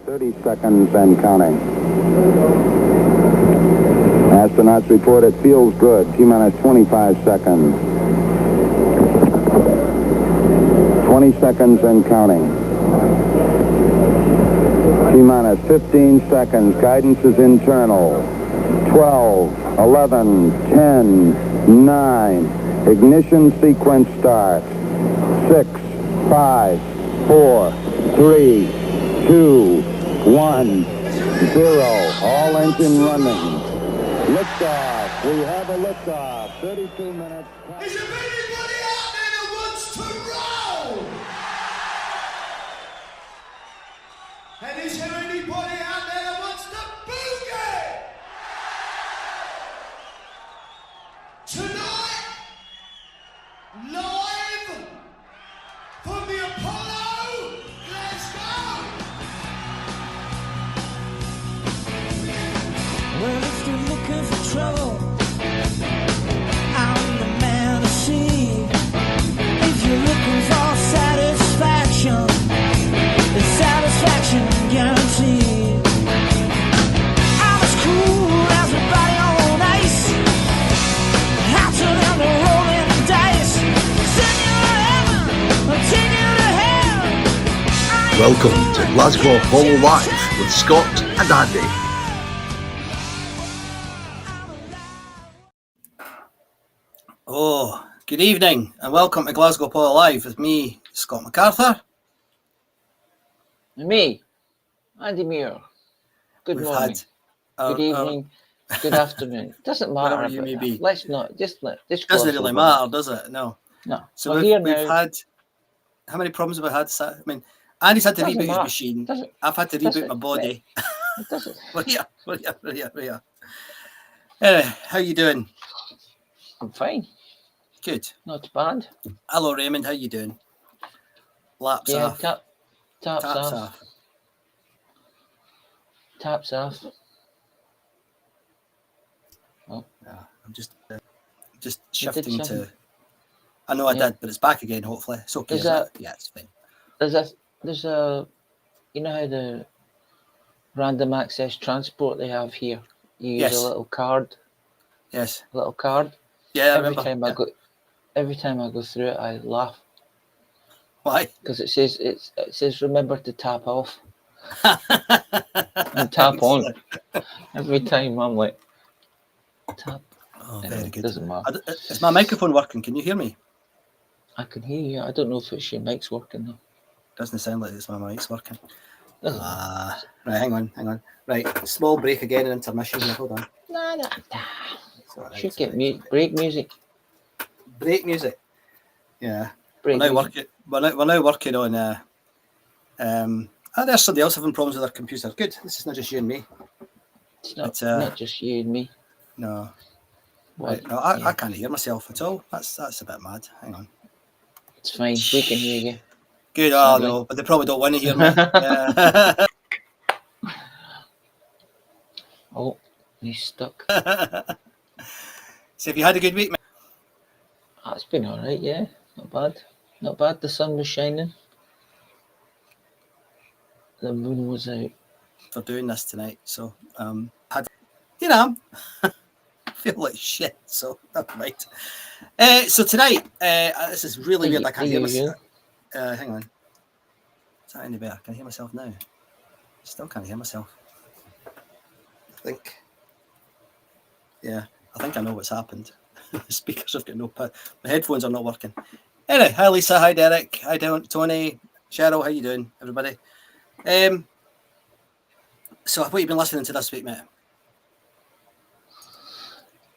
30 seconds and counting. Astronauts report it feels good. T-minus 25 seconds. 20 seconds and counting. T-minus 15 seconds. Guidance is internal. 12, 11, 10, 9. Ignition sequence starts. 6, 5, 4, 3, 2, 1, 0. All engine running. Liftoff. We have a liftoff. 32 minutes. Is there anybody out there that wants to roll? And is there anybody out there that wants to boogie? Tonight, live from the Apollo, Glasgow. Well, if you're looking for trouble, I'm the man to see. If you're looking for satisfaction, the satisfaction guaranteed. I'm as cool as a body on ice. Hotter than the rolling dice. Send you to heaven, I'll take you to hell. Welcome to Glasgow Apollo Live with Scott and Andy. Oh, good evening and welcome to Glasgow Apollo Live with me, Scott MacArthur. And me, Andy Muir. Good morning, good evening, good afternoon. Doesn't matter. Whatever you may be. Let's not just Doesn't really matter, does it? No. So we've had, how many problems have we had? I mean, Andy's had to reboot his machine. I've had to reboot my body. It doesn't. Well, yeah. Anyway, how you doing? I'm fine. Good. Not bad. Hello, Raymond. How you doing? Laps off. Taps off. Taps off. Oh. Yeah, I'm just shifting to. I know I did, but it's back again. Hopefully, it's okay. Yeah, it's fine. There's a, you know how the random access transport they have here. You use a little card. Yes. A little card. Yeah, every time I go through it, I laugh. Why? Because it says remember to tap off and tap on. Every time I'm like tap. Oh, very good. Doesn't matter. Is my microphone working? Can you hear me? I can hear you. I don't know if it's your mic's working though. Doesn't sound like it's my mic's working. Right, hang on. Right, small break again in intermission here. Hold on. Nah. Should get break music. Break music. Yeah. We're now working on. There's somebody else having problems with their computer. Good. This is not just you and me. It's not just you and me. No. Right. No, I can't hear myself at all. That's a bit mad. Hang on. It's fine. We can hear you. Good. Oh no, but they probably don't want to hear me. Oh, he's stuck. So have you had a good week, mate? It's been all right, yeah. Not bad. The sun was shining. The moon was out. For doing this tonight, so I feel like shit. So never mind. So tonight, this is really weird. I can't hear myself. Hang on. Is that any better? Can I hear myself now? Still can't hear myself. I think. Yeah. I think I know what's happened. The speakers have got no power. My headphones are not working. Anyway, hi Lisa, hi Derek, hi Tony, Cheryl, how you doing, everybody? So what have you been listening to this week, mate?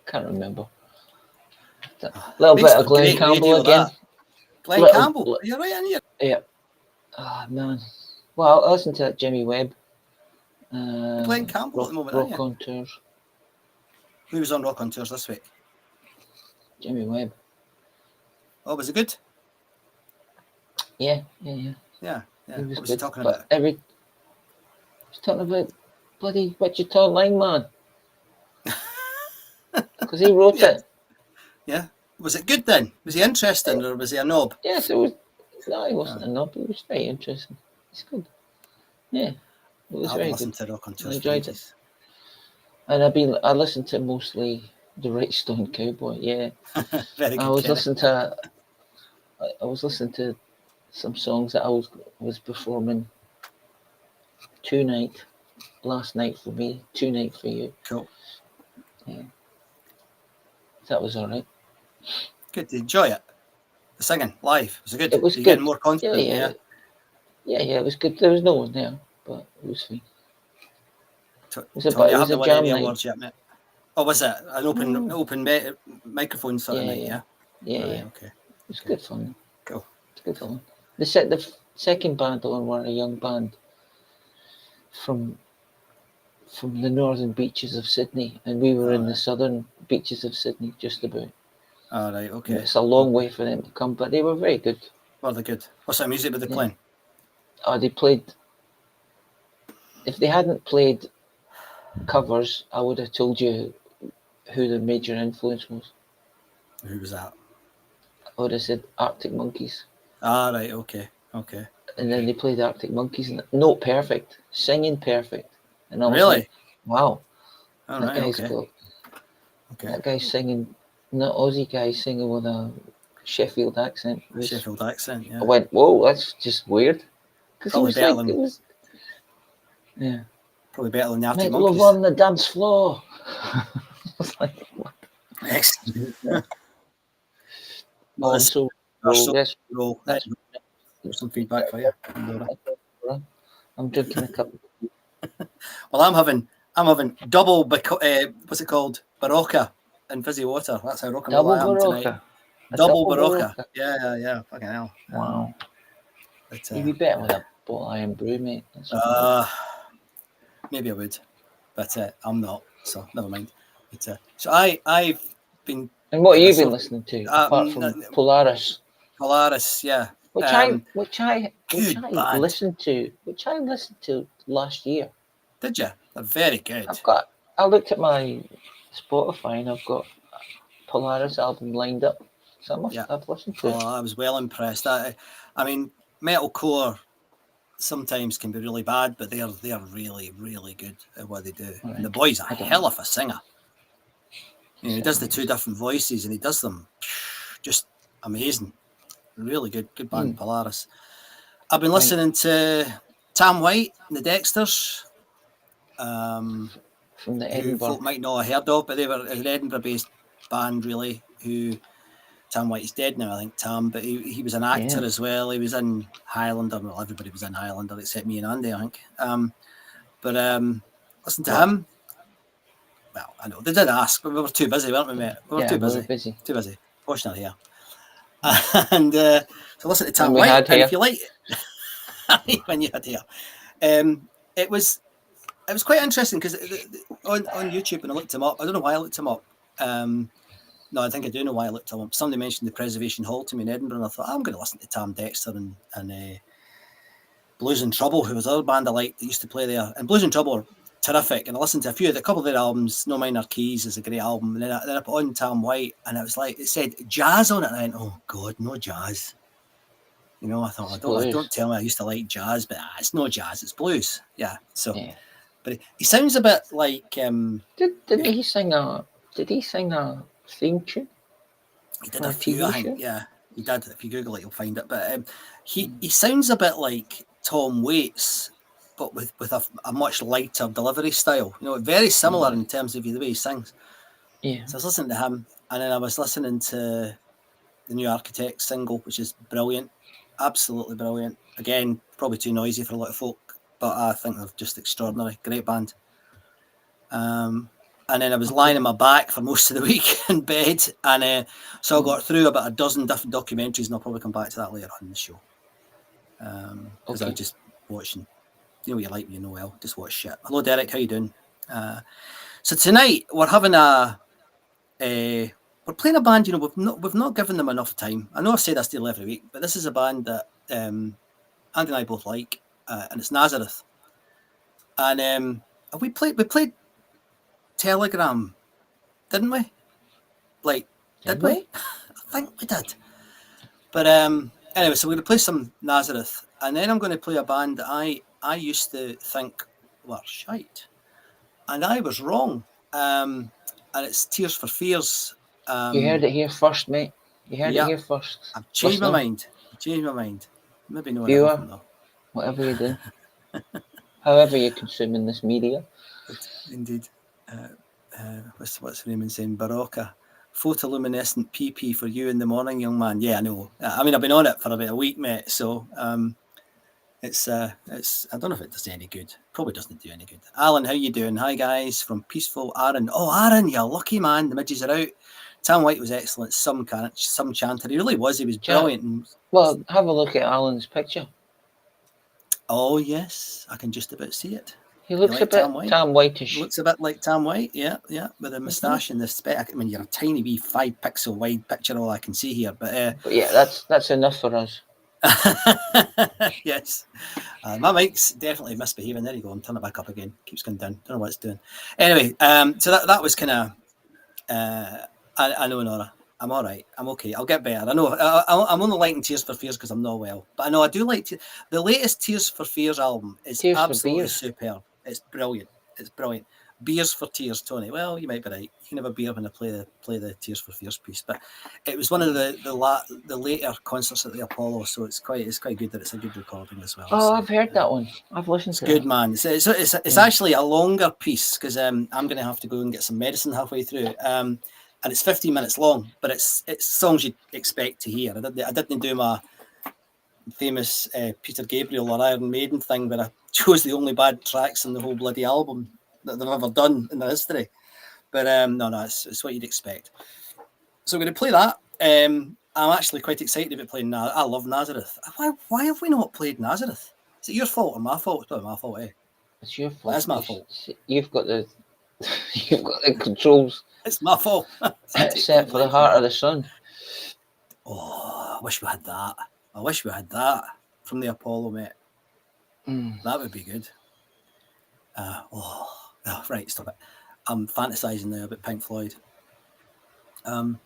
Can't remember. A little bit of Glenn Campbell again. Glenn Campbell? Are you right in here? Yeah. Oh man. Well, I listened to Jimmy Webb. Glenn Campbell at the moment, Rock on Tours. Who was on Rock on Tours this week? Jimmy Webb. Oh, was it good? Yeah. Yeah. He was what was good, he talking about? He was talking about bloody Wichita Lineman. Because he wrote it. Yeah. Was it good then? Was he interesting or was he a knob? Yes, it was. No, he wasn't a knob. He was very interesting. It's good. Yeah. It was I haven't very listened good. to Rock on Tour. I enjoyed it. And I listened to mostly the Right Stone Cowboy. Yeah, Very good. I was Kenny. listening to some songs that I was performing tonight, last night for me, tonight for you. Cool. Yeah, that was all right. Good. Did you enjoy it? The singing live was it good? It was Did you good. get more confident? Yeah, it was good. There was no one there, but it was fine. Tony, I It was haven't a won jam any night. awards yet, mate. Oh, was it an open microphone sort of night? Yeah. Yeah. Okay. It was good fun. Cool. It's good fun. The second band on were a young band from the northern beaches of Sydney, and we were in the southern beaches of Sydney, just about. All right. Okay. It's a long way for them to come, but they were very good. Well, they're good. What sort of music were they playing? Oh, they played. If they hadn't played covers, I would have told you who their major influence was. Who was that? I would have said Arctic Monkeys. Ah, right. Okay. And then they played Arctic Monkeys, and note perfect, singing perfect. And I was Really? like, wow. All That right. guy's Okay. That guy's singing, not Aussie guy singing with a Sheffield accent. Sheffield accent. Yeah. I went, whoa, that's just weird. Because it was better like, than- it was, yeah. Probably better than the Arctic Make love Monkeys. on the dance floor. I was like, what? Excellent. Oh, I'm so yes, Roll. that's There's some feedback for you. I'm drinking a cup. Well, I'm having double. What's it called? Barocca and fizzy water. That's how rock and roll Double I am tonight. Barocca. Double Barocca. Yeah. Fucking hell. Wow. But, You'd be better with a bottle of Iron Brew, mate. maybe I would, but I'm not. So never mind. But, so I've been. And what have you been listening to apart from Polaris? Polaris, yeah. Which I band. listened to last year. Did you? They're very good. I looked at my Spotify and I've got Polaris album lined up. So I've listened to it. I was well impressed. I mean, metalcore sometimes can be really bad, but they are really, really good at what they do. Right. And the boy's a hell of a singer. You know, he does the two different voices and he does them just amazing. Really good band, Polaris. I've been listening to Tam White and the Dexters. From the Edinburgh. Who folk might not have heard of, but they were an Edinburgh-based band, really, who Tam White's dead now, I think, Tam, but he was an actor as well. He was in Highlander. Well, everybody was in Highlander except me and Andy, I think. Listen to him. Well, I know, they did ask, but we were too busy, weren't we, mate? We were too busy. Too busy. Washing our hair. And so listen to Tam White, and if you like when you had hair. It was quite interesting because on YouTube when I looked him up, I don't know why I looked him up. No, I think I do know why I looked him up. Somebody mentioned the Preservation Hall to me in Edinburgh, and I thought I'm going to listen to Tam Dexter and Blues and Trouble, who was the other band I liked that used to play there. And Blues and Trouble are terrific, and I listened to a couple of their albums. No Minor Keys is a great album, and then I put on Tam White, and it was like it said jazz on it, and I went, oh God, no jazz. You know, I thought don't tell me I used to like jazz, but it's no jazz, it's blues. Yeah, so. Yeah. But he sounds a bit like. Did he sing a theme tune? He did a few, I think. Yeah, he did. If you Google it, you'll find it. But he sounds a bit like Tom Waits, but with a much lighter delivery style. You know, very similar in terms of the way he sings. Yeah. So I was listening to him, and then I was listening to the New Architects single, which is brilliant, absolutely brilliant. Again, probably too noisy for a lot of folk. But I think they're just extraordinary. Great band. And then I was lying on my back for most of the week in bed. And so I got through about a dozen different documentaries, and I'll probably come back to that later on in the show. Because I was just watching. You know what you like, you know well. Just watch shit. Hello, Derek. How you doing? So tonight, we're having we're playing a band, you know, we've not given them enough time. I know I say this to you every week, but this is a band that Andy and I both like. And it's Nazareth, and we played Telegram, didn't we? Like, did we? I think we did. But anyway, so we're going to play some Nazareth, and then I'm going to play a band that I used to think were shite. And I was wrong. And it's Tears for Fears. You heard it here first, mate. You heard yeah. it here first. I've changed my Listener, mind. Changed my mind. Maybe no Viewer. different though. Whatever you do. However you're consuming this media. Indeed. What's Raymond saying? Barocca. Photoluminescent PP for you in the morning, young man. Yeah, I know. I mean, I've been on it for about a week, mate. So it's I don't know if it does any good. Probably doesn't do any good. Alan, how you doing? Hi guys, from peaceful Aaron. Oh, Aaron, you're lucky man. The midges are out. Tam White was excellent. Some chanter. He really was. He was brilliant. And, well, have a look at Alan's picture. oh yes, I can just about see it. He looks like a bit Tam White-ish. Looks a bit like Tam White, yeah, with a moustache and the spec. I mean, you're a tiny wee 5-pixel wide picture, all I can see here. But yeah, that's enough for us. Yes, my mic's definitely misbehaving. There you go. I'm turning it back up again. Keeps going down. Don't know what it's doing. Anyway, so that was kind of. I know, Nora. I'm all right. I'm okay. I'll get better. I know. I'm only liking Tears for Fears because I'm not well, but I know I do like the latest Tears for Fears album. Is absolutely superb. It's brilliant. It's brilliant. Beers for Tears, Tony. Well, you might be right. You can have a beer when I play the Tears for Fears piece. But it was one of the later concerts at the Apollo, so it's quite good that it's a good recording as well. Oh, so, I've heard that one. I've listened to it. It's good, man. It's actually a longer piece because I'm going to have to go and get some medicine halfway through. And it's 15 minutes long, but it's songs you'd expect to hear. I didn't do my famous Peter Gabriel or Iron Maiden thing where I chose the only bad tracks in the whole bloody album that they've ever done in their history. But no, it's what you'd expect. So I'm going to play that. I'm actually quite excited about playing Nazareth. I love Nazareth. Why have we not played Nazareth? Is it your fault or my fault? It's probably my fault, eh? It's your fault. That's my fault. You've got the controls. It's my fault. Set for the Heart of the Sun. Oh, I wish we had that. I wish we had that from the Apollo, mate. That would be good. Right, stop it. I'm fantasizing now about Pink Floyd. What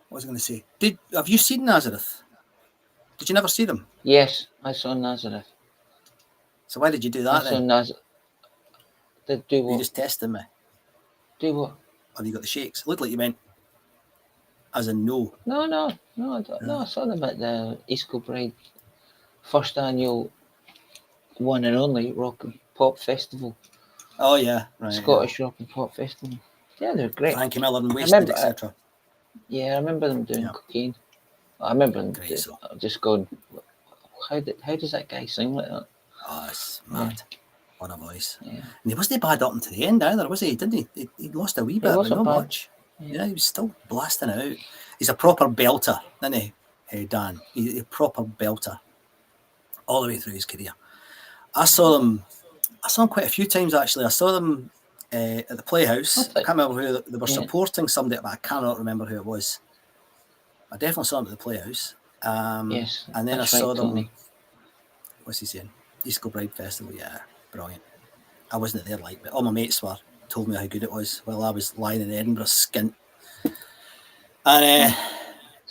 was I going to say? Have you seen Nazareth? Did you never see them? Yes, I saw Nazareth. So why did you do that then? I saw Nazareth. Did do what? You just testing me. Do what? Or you got the shakes? It looked like you meant as in no. No, I saw them at the East Kilbride first annual one and only Rock and Pop Festival. Oh yeah, right. Scottish Rock and Pop Festival. Yeah, they're great. Frankie Miller and Wasted, etc. Yeah, I remember them doing cocaine. I remember them just going, how does that guy sing like that? Oh, it's mad. What a voice. Yeah. And he wasn't bad up until the end either, was he? Didn't he? He lost a wee bit, but not much. Yeah, he was still blasting it out. He's a proper belter, isn't he? Hey, Dan. He's a proper belter all the way through his career. I saw them quite a few times, actually. I saw them at the Playhouse. I can't remember who they were supporting somebody, but I cannot remember who it was. I definitely saw them at the Playhouse. Yes. And then I saw them. Tony. What's he saying? East Kilbride Festival. Yeah, brilliant. I wasn't there, but all my mates told me how good it was while I was lying in Edinburgh skint. And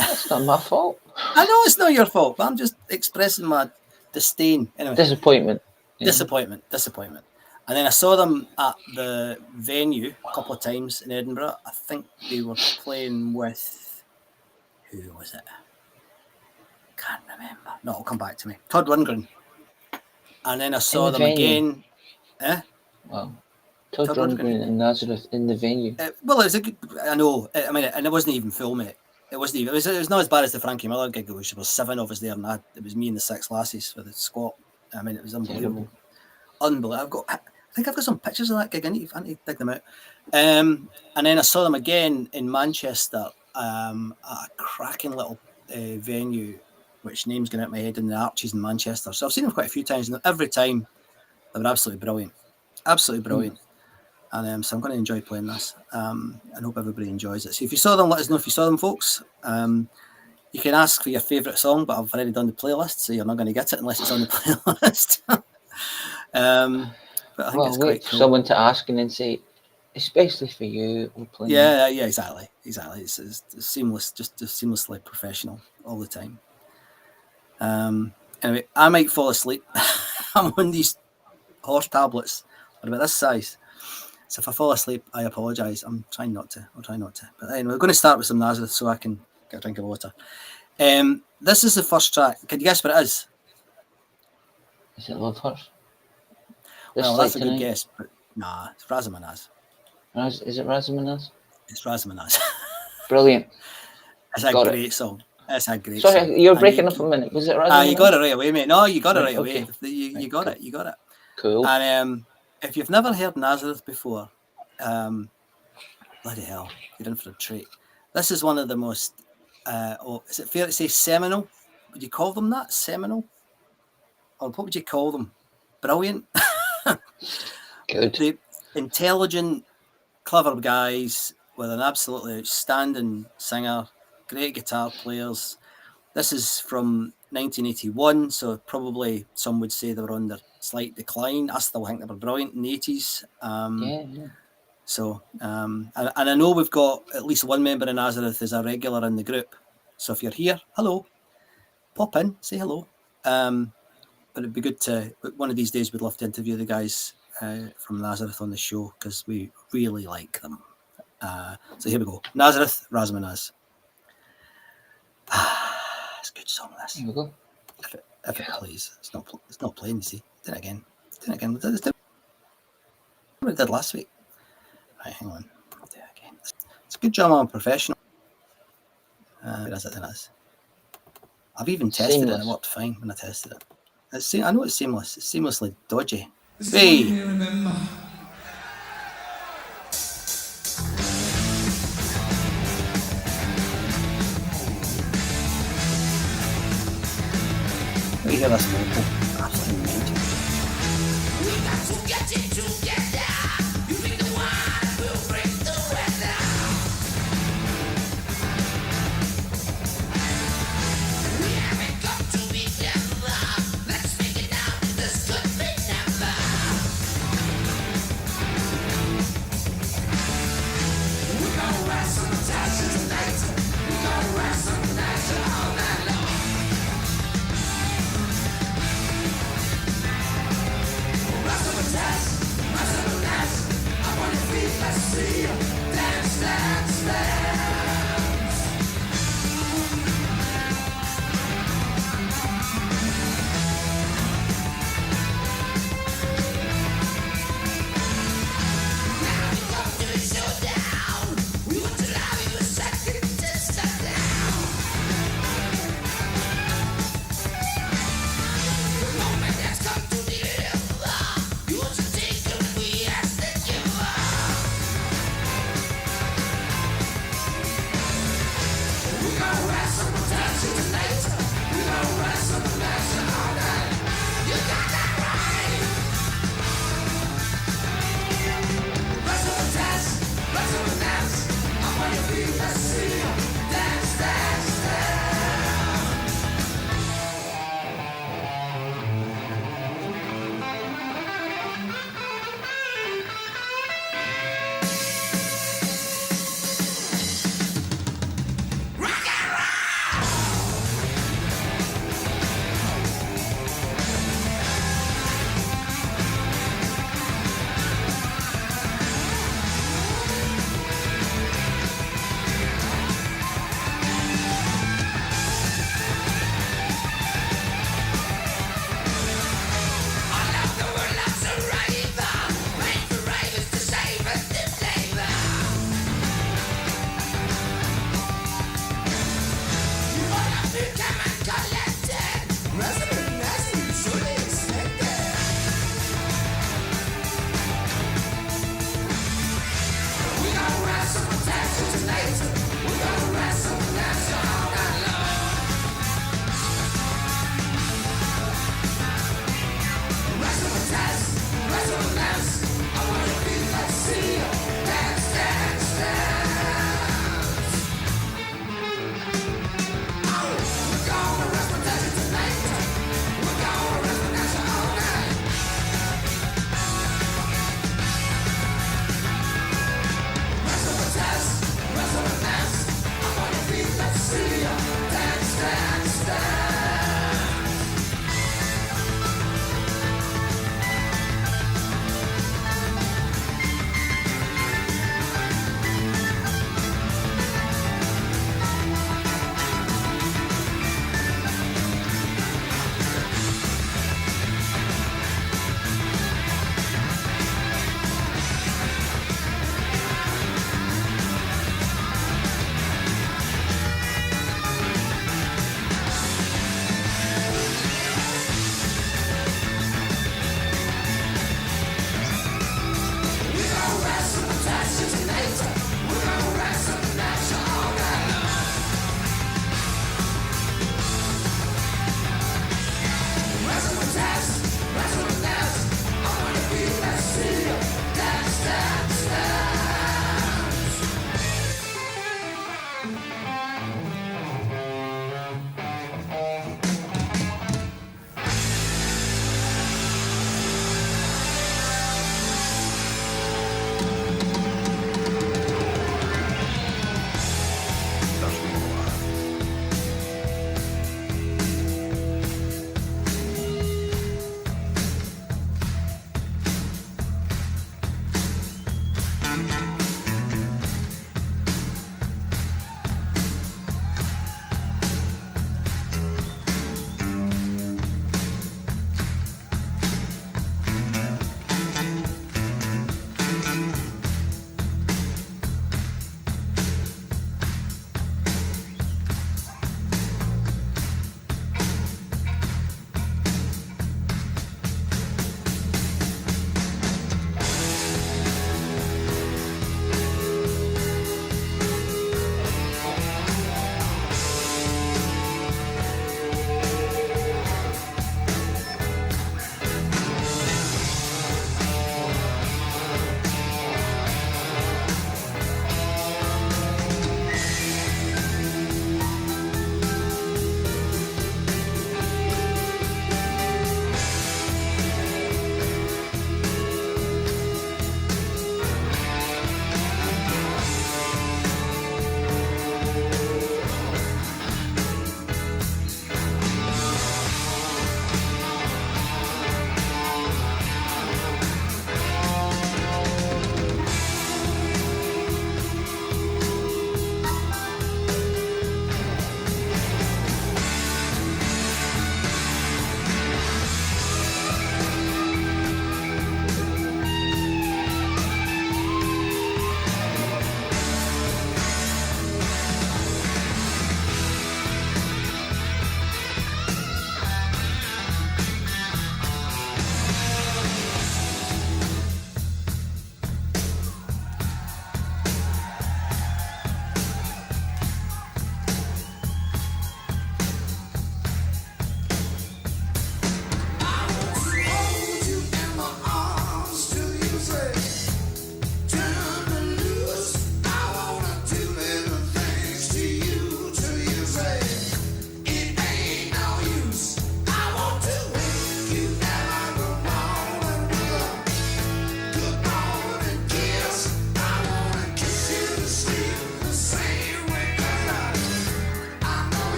it's not my fault. I know it's not your fault, but I'm just expressing my disdain. Anyway. Disappointment. Yeah. Disappointment. And then I saw them at the venue a couple of times in Edinburgh. I think they were playing with, who was it? Can't remember. No, it'll come back to me. Todd Rundgren. And then I saw them again. Wow. Todd Rundgren and Nazareth in the venue. Well, it was a good. I know. I mean, and it wasn't even full, mate. It wasn't even. It was not as bad as the Frankie Miller gig, which was 7 of us there, and it was me and the 6 lasses with the squat. I mean, it was unbelievable. Unbelievable. I think I've got some pictures of that gig. I need to dig them out. And then I saw them again in Manchester at a cracking little venue, which name's going out of my head, in the Arches in Manchester. So I've seen them quite a few times, and every time they were absolutely brilliant. Absolutely brilliant. And so I'm going to enjoy playing this and hope everybody enjoys it. So if you saw them, let us know if you saw them, folks. You can ask for your favourite song, but I've already done the playlist, so you're not going to get it unless it's on the playlist. But I think it's quite cool. Someone to ask and then say, especially for you, we're playing. Yeah, exactly. It's seamless, just seamlessly professional all the time. Anyway, I might fall asleep. I'm on these horse tablets. They're about this size. So if I fall asleep, I apologise. I'm trying not to. I'll try not to. But anyway, we're going to start with some Nazareth so I can get a drink of water. This is the first track. Can you guess what it is? Is it Love Hurts? Well, that's a good guess, but nah, it's Razamanaz. Is it Razamanaz? It's Razamanaz. Brilliant. It's a Got great it. song. It's a great song. Sorry, you're breaking up a minute. Was it Razamanaz? You got it right away, mate. No, you got it right okay. away. You got it. You got it. Cool. And if you've never heard Nazareth before, bloody hell, you're in for a treat. This is one of the most, is it fair to say seminal? Would you call them that? Seminal? Or what would you call them? Brilliant. Good. The intelligent, clever guys with an absolutely outstanding singer, great guitar players. This is from 1981, so probably some would say they were on their slight decline. I still think they were brilliant in the 80s. Yeah. So, and I know we've got at least one member in Nazareth is a regular in the group. So if you're here, hello, pop in, say hello. But it'd be good to, one of these days, we'd love to interview the guys from Nazareth on the show because we really like them. So here we go. Nazareth, Razamanaz. It's a good song, this. Here we go. If it plays. It's not playing, you see. Do it again. What we did last week. Right, hang on. I'll do it again. It's a good job I'm a professional. Where is it then? I've even tested it and it worked fine when I tested it. I know it's seamless. It's seamlessly dodgy. Hey! What do you hear this vocal? Absolutely amazing. We got to get it together. You think the wine will break the weather. We haven't got to be clever. Let's make it now. This could be never. We gonna rest some attention tonight. We gonna rest some attention all night long. Rest of a test.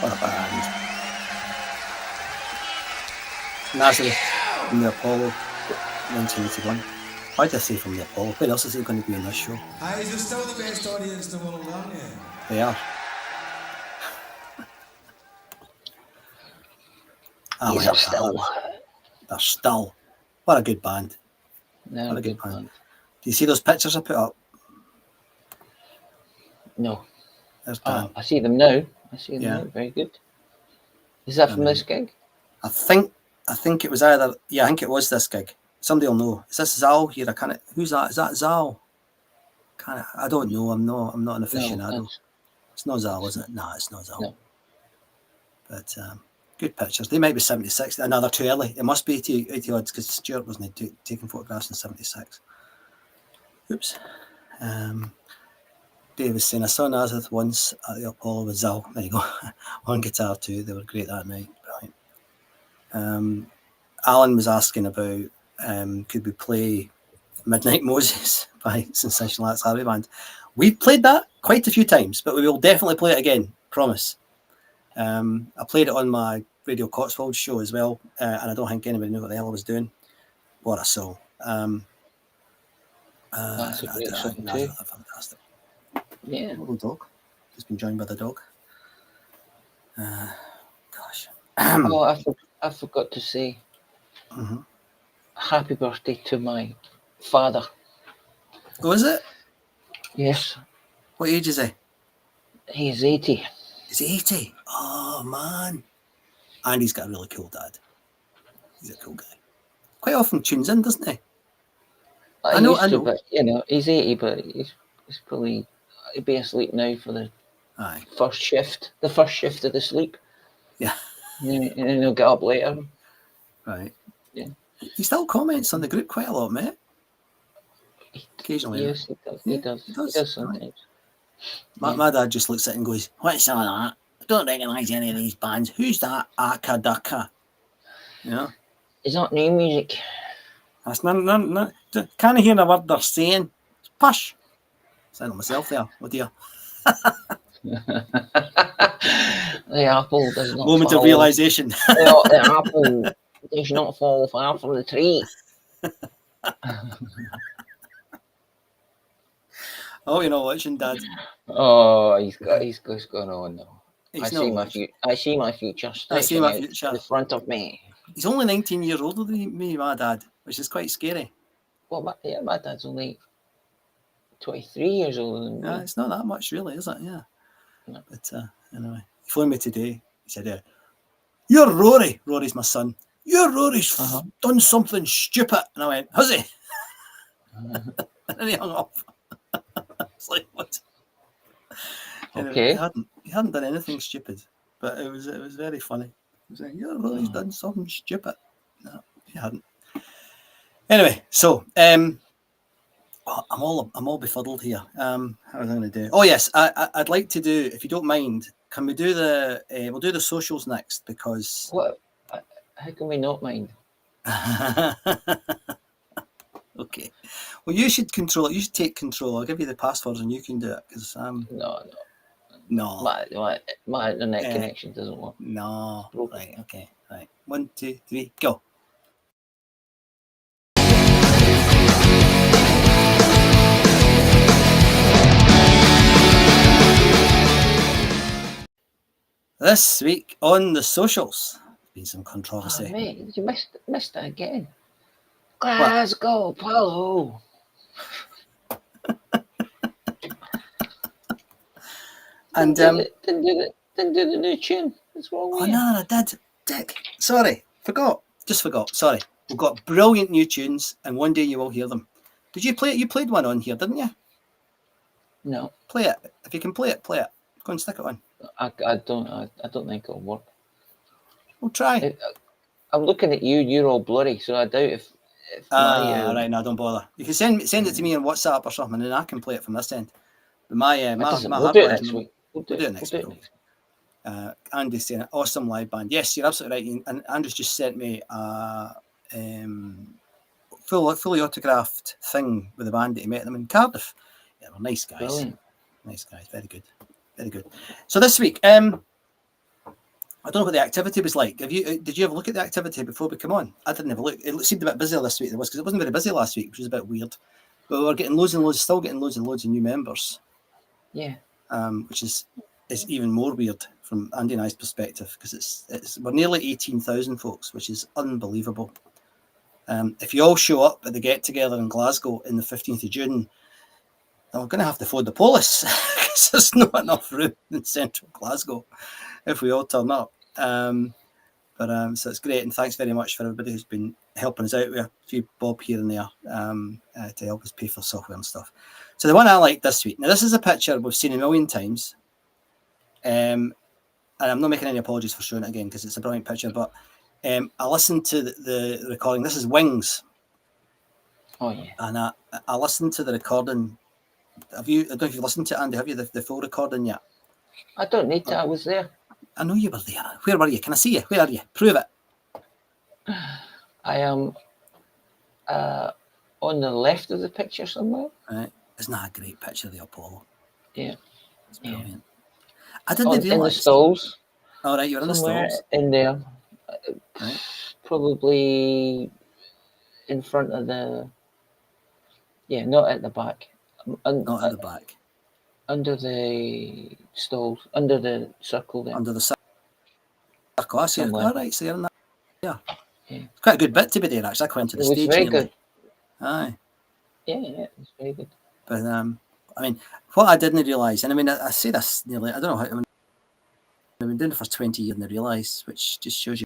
What a band. Nazareth from the Apollo, 1981. Why did I say from the Apollo? Where else is it going to be in this show? Aye, they're still the best audience in the world, aren't they? They are. These are still. They're still. What a good band. No, What a good good band. band. Do you see those pictures I put up? No. There's Dan. Oh, I see them now. I see them Yeah. now. Very good. Is that from this gig? I think it was either, I think it was this gig. Somebody will know. Is this Zal here? I can't. Who's that? Is that Zal? I don't know. I'm not an aficionado. No, It's not Zal, is it? No, it's not Zal. No. But good pictures. They might be 76. Another too early. It must be 80 odds because Stuart wasn't taking photographs in 76. Oops. Dave was saying, I saw Nazareth once at the Apollo with Zal. There you go. On guitar too. They were great that night. Brilliant. Alan was asking about could we play Midnight Moses by Sensational Acts Harvey Band. We've played that quite a few times, but we will definitely play it again. Promise. I played it on my Radio Cotswold show as well, and I don't think anybody knew what the hell I was doing. What a song. That's a great song too. Fantastic. Yeah. Little dog. Just been joined by the dog. Gosh. Oh, I forgot to say Mm-hmm. happy birthday to my father. Oh, is it? Yes, What age is he? he is 80. Is he 80? Oh, man. And he's got a really cool dad. He's a cool guy. Quite often tunes in, doesn't he? I know. But he's 80, but he's probably he'd be asleep now for the first shift. The first shift of the sleep. Yeah. And then he'll get up later. Right. Yeah. He still comments on the group quite a lot, mate. Occasionally. Yes, he does. Yeah, He does. he does. He does sometimes. My dad just looks at it and goes, "What's all that? I don't recognise any of these bands. Who's that Aka Daka?" You know? It's not new music. That's none. Can't hear a word they're saying. It's push. Sound of myself there. Oh dear. The apple does not Moment fall. of realisation. The apple does not fall far from the tree. Oh, you're not watching, Dad. Oh, he's going on now. He's I see my future stretching out to the front of me. He's only 19 years older than me, my dad, which is quite scary. Well, my dad's only 23 years older than me. Yeah, it's not that much, really, is it? Yeah. No. But anyway, he phoned me today. He said, "You're Rory." Rory's my son. "Your Rory's done something stupid." And I went, "Has he?" And then he hung up. It's like, what? Okay. He hadn't done anything stupid, but it was very funny. He was like, "Your Rory's done something stupid." No, he hadn't. Anyway, so I'm all befuddled here. How was I going to do? Oh yes, I'd like to do, if you don't mind, can we do we'll do the socials next, because What? How can we not mind? Okay. Well, you should control it. You should take control. I'll give you the passwords and you can do it, because No. My internet connection doesn't work. No. Right. Okay. Right. 1, 2, 3, go. This week on the socials, there's been some controversy. Oh, mate, you missed it again. Glasgow Apollo. And didn't do the new tune. What's wrong with you? No, I did. Dick. Sorry. Just forgot. Sorry. We've got brilliant new tunes, and one day you will hear them. Did you play it? You played one on here, didn't you? No. Play it. If you can play it, play it. Go and stick it on. I don't think it'll work. We'll try. I'm looking at you. You're all blurry, so I doubt if right, no, don't bother. You can send it to me on WhatsApp or something, and then I can play it from this end. But my we'll do it next week. We'll do it next week. Andy's saying awesome live band. Yes, you're absolutely right. And Andrew's just sent me a fully autographed thing with the band that he met them in Cardiff. Yeah, well, nice guys. Brilliant. Nice guys. Very good. Very good. So this week, I don't know what the activity was like. Did you ever look at the activity before we come on? I didn't have a look. It seemed a bit busier this week than it was, because it wasn't very busy last week, which was a bit weird. But we were getting loads and loads of new members. Yeah. Which is even more weird from Andy and I's perspective, because we're nearly 18,000 folks, which is unbelievable. If you all show up at the get together in Glasgow in the 15th of June, I'm going to have to phone the police because there's not enough room in central Glasgow if we all turn up. So it's great, and thanks very much for everybody who's been helping us out with a few bob here and there to help us pay for software and stuff. So the one I like this week, now this is a picture we've seen a million times, and I'm not making any apologies for showing it again because it's a brilliant picture, but I listened to the recording. This is Wings. Oh yeah. And I listened to the recording. I don't know if you've listened to it, Andy. Have you the full recording yet? I don't need to. I was there. I know you were there. Where were you? Can I see you? Where are you? Prove it. I am on the left of the picture somewhere. Right. Isn't that a great picture of the Apollo? Yeah. It's brilliant. I didn't realise. In the stalls. All right, you're in the somewhere stalls. In there. Right. Probably in front of the... Yeah, not at the back. Not at the back. Under the stalls, under the circle there. Under the circle. I see it. All right, so you're in that. Yeah. It's quite a good bit to be there, actually. I went to the stage. It was very good. Aye. Yeah, it was very good. But, I mean, what I didn't realise, and I mean, I say this nearly, I don't know how, I've been doing it for 20 years and I realise, which just shows you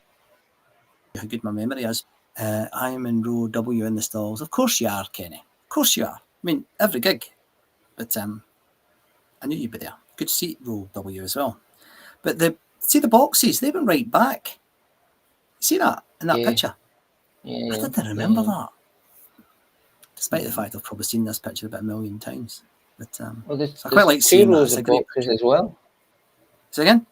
how good my memory is. I am in row W in the stalls. Of course you are, Kenny. Of course you are. I mean, every gig. But I knew you'd be there. Good seat, row W as well. But see the boxes, they went right back. See that in that picture? Yeah. I didn't remember that. Despite the fact I've probably seen this picture about a million times. But so I quite like seeing that. It's a great boxes as well. Say again?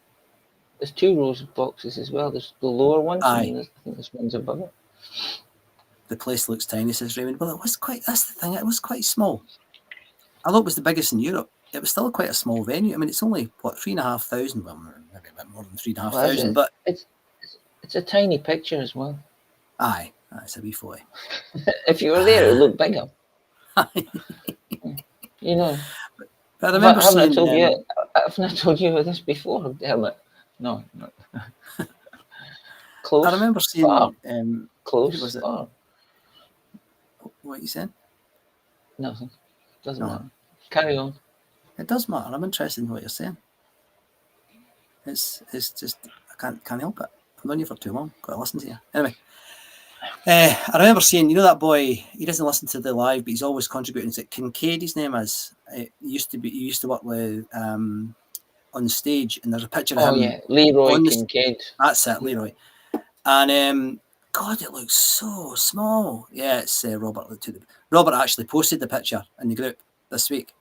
There's 2 rows of boxes as well. There's the lower ones, and I think there's ones above it. The place looks tiny, says Raymond. Well, that's the thing, it was quite small. Although it was the biggest in Europe, it was still quite a small venue. I mean, it's only, 3,500, well, maybe a bit more than 3,500, but... It's a tiny picture as well. Aye, it's a wee foy. If you were there, it would look bigger. You know. But I remember haven't I told you this before, Dermot? No. Close. I remember seeing... Far. Close. Who was it? Far. What are you saying? Nothing. Doesn't matter. Carry on. It does matter. I'm interested in what you're saying. It's just, I can't help it. I've known you for too long. Got to listen to you. Anyway, I remember seeing, you know that boy, he doesn't listen to the live, but he's always contributing. Is it Kincaid, his name is? He used to work with on the stage, and there's a picture of him. Oh yeah, Leroy Kincaid. That's it, Leroy. And God, it looks so small. Yeah, it's Robert. Robert actually posted the picture in the group this week.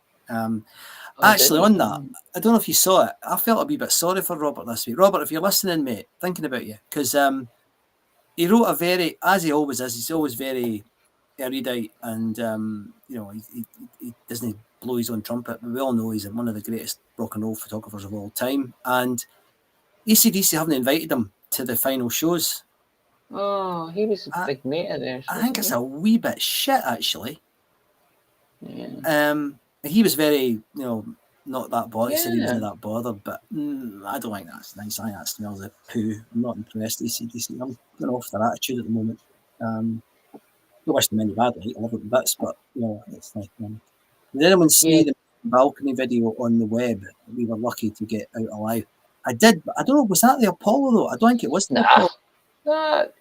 Actually, on that, I don't know if you saw it. I felt a wee bit sorry for Robert this week. Robert, if you're listening, mate, thinking about you, because he wrote a very, as he always is, he's always very erudite, and you know, he doesn't blow his own trumpet, but we all know he's one of the greatest rock and roll photographers of all time. And AC/DC haven't invited him to the final shows. Oh, he was a big mate of theirs. I think it's a wee bit shit, actually. Yeah. He was very, not that bothered. He said he wasn't that bothered, but I don't think that's nice. I think that smells of poo. I'm not impressed. AC/DC. I'm going off their attitude at the moment. Don't wish them any badly. I love them bits, but it's like. Did anyone see the balcony video on the web? We were lucky to get out alive. I did, but I don't know. Was that the Apollo though? I don't think it was. Nah,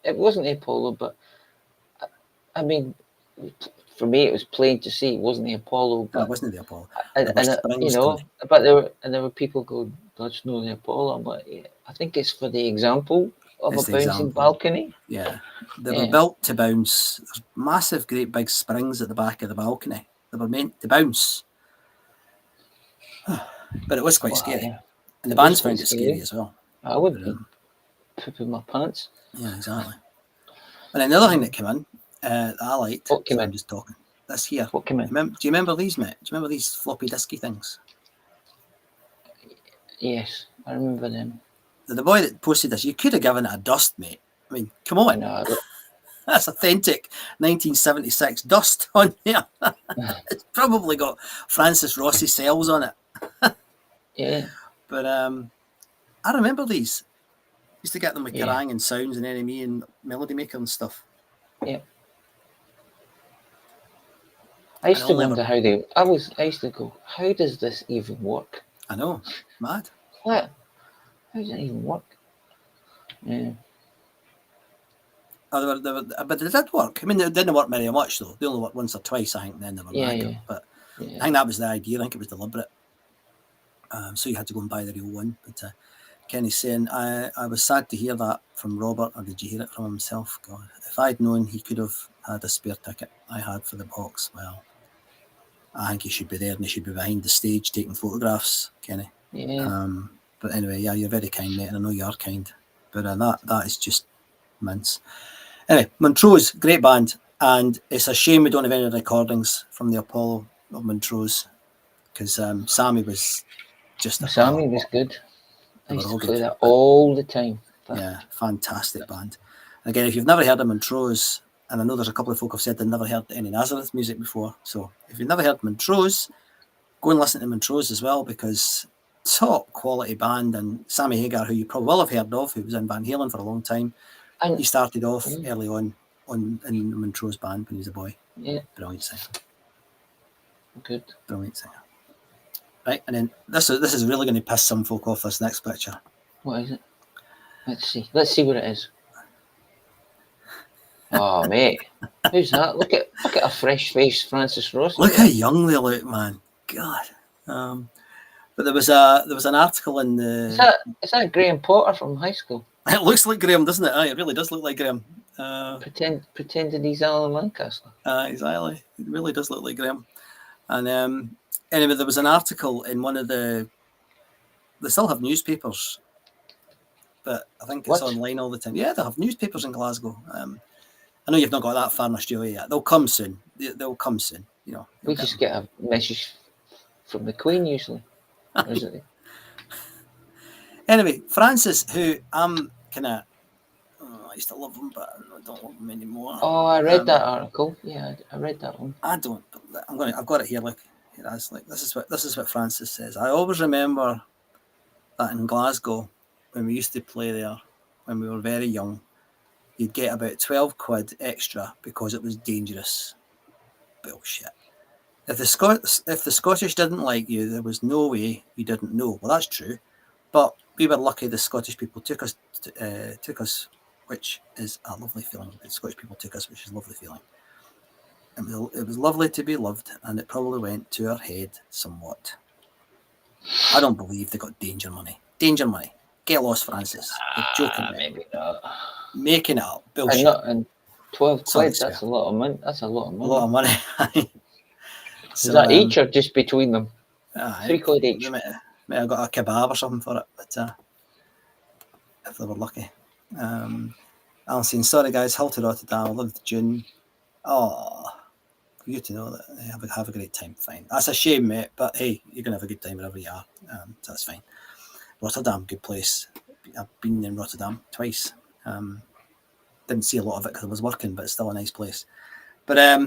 it wasn't the Apollo, but I mean. For me, it was plain to see it wasn't the Apollo. But it wasn't the Apollo. But there were people going, "That's not the Apollo." But I think it's for the example of a bouncing balcony. Yeah, they were built to bounce. There's massive, great big springs at the back of the balcony. They were meant to bounce, but it was quite scary. Yeah. And the bands found it scary as well. I would be pooping my pants. Yeah, exactly. And then the other thing that came in. I liked. What came in? I'm just talking. This here. What came in? Do you remember these, mate? Do you remember these floppy disky things? Yes, I remember them. the boy that posted this, you could have given it a dust, mate. I mean, come I on. know. That's authentic 1976 dust on there. It's probably got Francis Rossi cells on it. Yeah. But I remember these. Used to get them with Yeah. Kerrang and Sounds and NME and Melody Maker and stuff. Yeah. I used to wonder how they. I used to go, how does this even work? I know, mad. What? How does it even work? Yeah. Oh, but they did work. I mean, they didn't work very much though. They only worked once or twice, I think. And then they were knackered. Yeah. But Yeah. I think that was the idea. I think it was deliberate. So you had to go and buy the real one. But Kenny's saying, I was sad to hear that from Robert, or did you hear it from himself? God, if I'd known he could have had a spare ticket I had for the box, well, I think he should be there and he should be behind the stage taking photographs, Kenny. Yeah. But anyway, yeah, you're very kind, mate, and I know you are kind. But that is just mince. Anyway, Montrose, great band, and it's a shame we don't have any recordings from the Apollo of Montrose, because Sammy was just Sammy was good. I they used were to all play good. that all the time. Yeah, fantastic band. Again, if you've never heard of Montrose, and I know there's a couple of folk have said they've never heard any Nazareth music before, so if you've never heard Montrose, go and listen to Montrose as well, because top quality band. And Sammy Hagar, who you probably will have heard of, who was in Van Halen for a long time, And he started off early on in the Montrose band when he was a boy. yeah, Brilliant singer. good. Brilliant singer. Right, and then this is really going to piss some folk off, this next picture. What is it? Let's see. Let's see what it is. Oh, mate, who's that? Look at a fresh faced Francis Rossi. Look how young they look, man. God. But there was an article in the. Is that Graham Potter from high school? It looks like Graham, doesn't it? Aye, it really does look like Graham. Pretending he's Alan Lancaster. Exactly. It really does look like Graham. And anyway, there was an article in one of the. They still have newspapers, but I think it's online all the time. Yeah, they have newspapers in Glasgow. I know you've not got that far in Australia yet. They'll come soon. They'll come soon. You know. We just get a message from the Queen usually. Or is it? Anyway, Francis, who I'm kind of, I used to love him, but I don't love him anymore. Oh, I read that article. Yeah, I read that one. I don't. I've got it here. Look, that's like this is what Francis says. I always remember that in Glasgow when we used to play there when we were very young, you'd get about 12 quid extra because it was dangerous. Bullshit. If the Scottish didn't like you, there was no way you didn't know. Well, that's true, but we were lucky the Scottish people took us, which is a lovely feeling. The Scottish people took us, which is a lovely feeling. It was lovely to be loved, and it probably went to our head somewhat. I don't believe they got danger money. Danger money. Get lost, Francis. You're joking, maybe not. Making it up. Bullshit. And 12 Sorry, quid, that's a lot of money. That's a lot of money. A lot of money. Is that each or just between them? 3 quid each. They might have got a kebab or something for it, but if they were lucky. Alan saying, sorry guys, Hull to Rotterdam, I lived June. Oh, for you to know that they have a great time, fine. That's a shame, mate, but hey, you're going to have a good time wherever you are, so that's fine. Rotterdam, good place. I've been in Rotterdam twice. Didn't see a lot of it because I was working, but it's still a nice place. But I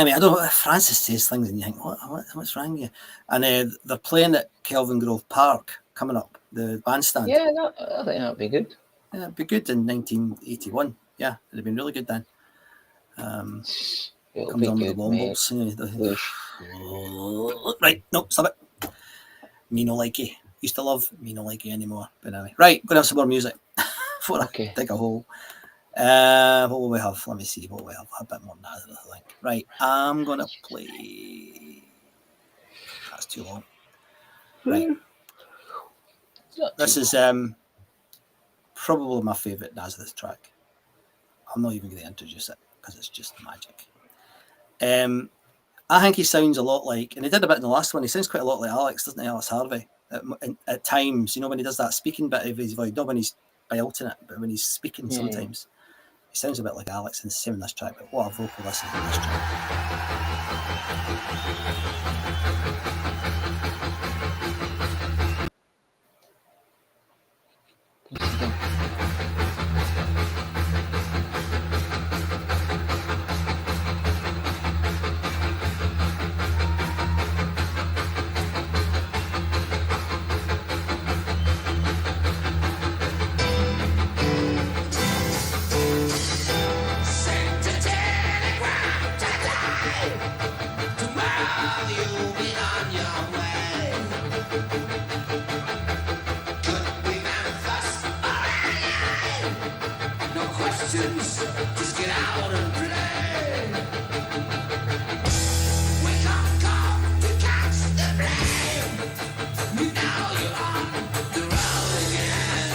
mean, I don't know. Francis says things and you think, what's wrong with you? And they're playing at Kelvin Grove Park coming up, the bandstand. Yeah, I think that'd be good. Yeah, it'd be good in 1981. Yeah, it'd have been really good then. It'll Comes be on good, with the wombles. Right, no, stop it. Me no like you. Used to love me no like you anymore. But anyway, right, gonna have some more music before I dig a hole. What will we have? Let me see what we have. A bit more Nazareth, I think. Right, I'm gonna play. That's too long. Right. This is probably my favourite Nazareth track. I'm not even going to introduce it because it's just magic. I think he sounds a lot like, and he did a bit in the last one, he sounds quite a lot like Alex, doesn't he? Alex Harvey. At times, you know, when he does that speaking bit of his voice, not when he's belting it, but when he's speaking sometimes, he sounds a bit like Alex, and the same in this track, but what a vocal listen to this track. reasons. Just get out and play. Wake up, come to catch the flame. You know you're on the road again.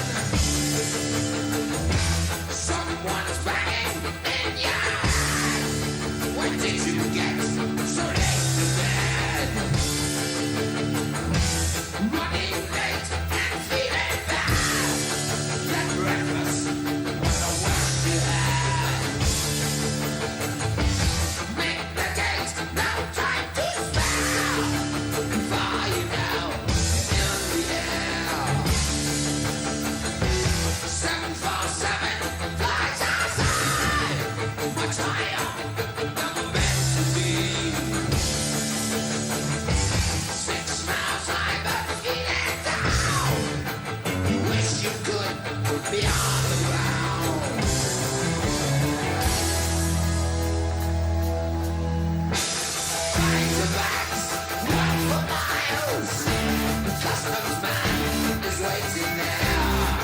Someone's banging in your head. When did you get so late to bed? Running late and feeling bad. That breakfast was the worst you had. Make the gate, no time to spare. Before you know, in the air. 747 flies outside. Much higher than we're meant to be. 6 miles high, but feeling down. Wish you could be on the ground. Back to backs, walk for miles. The customs man is waiting there.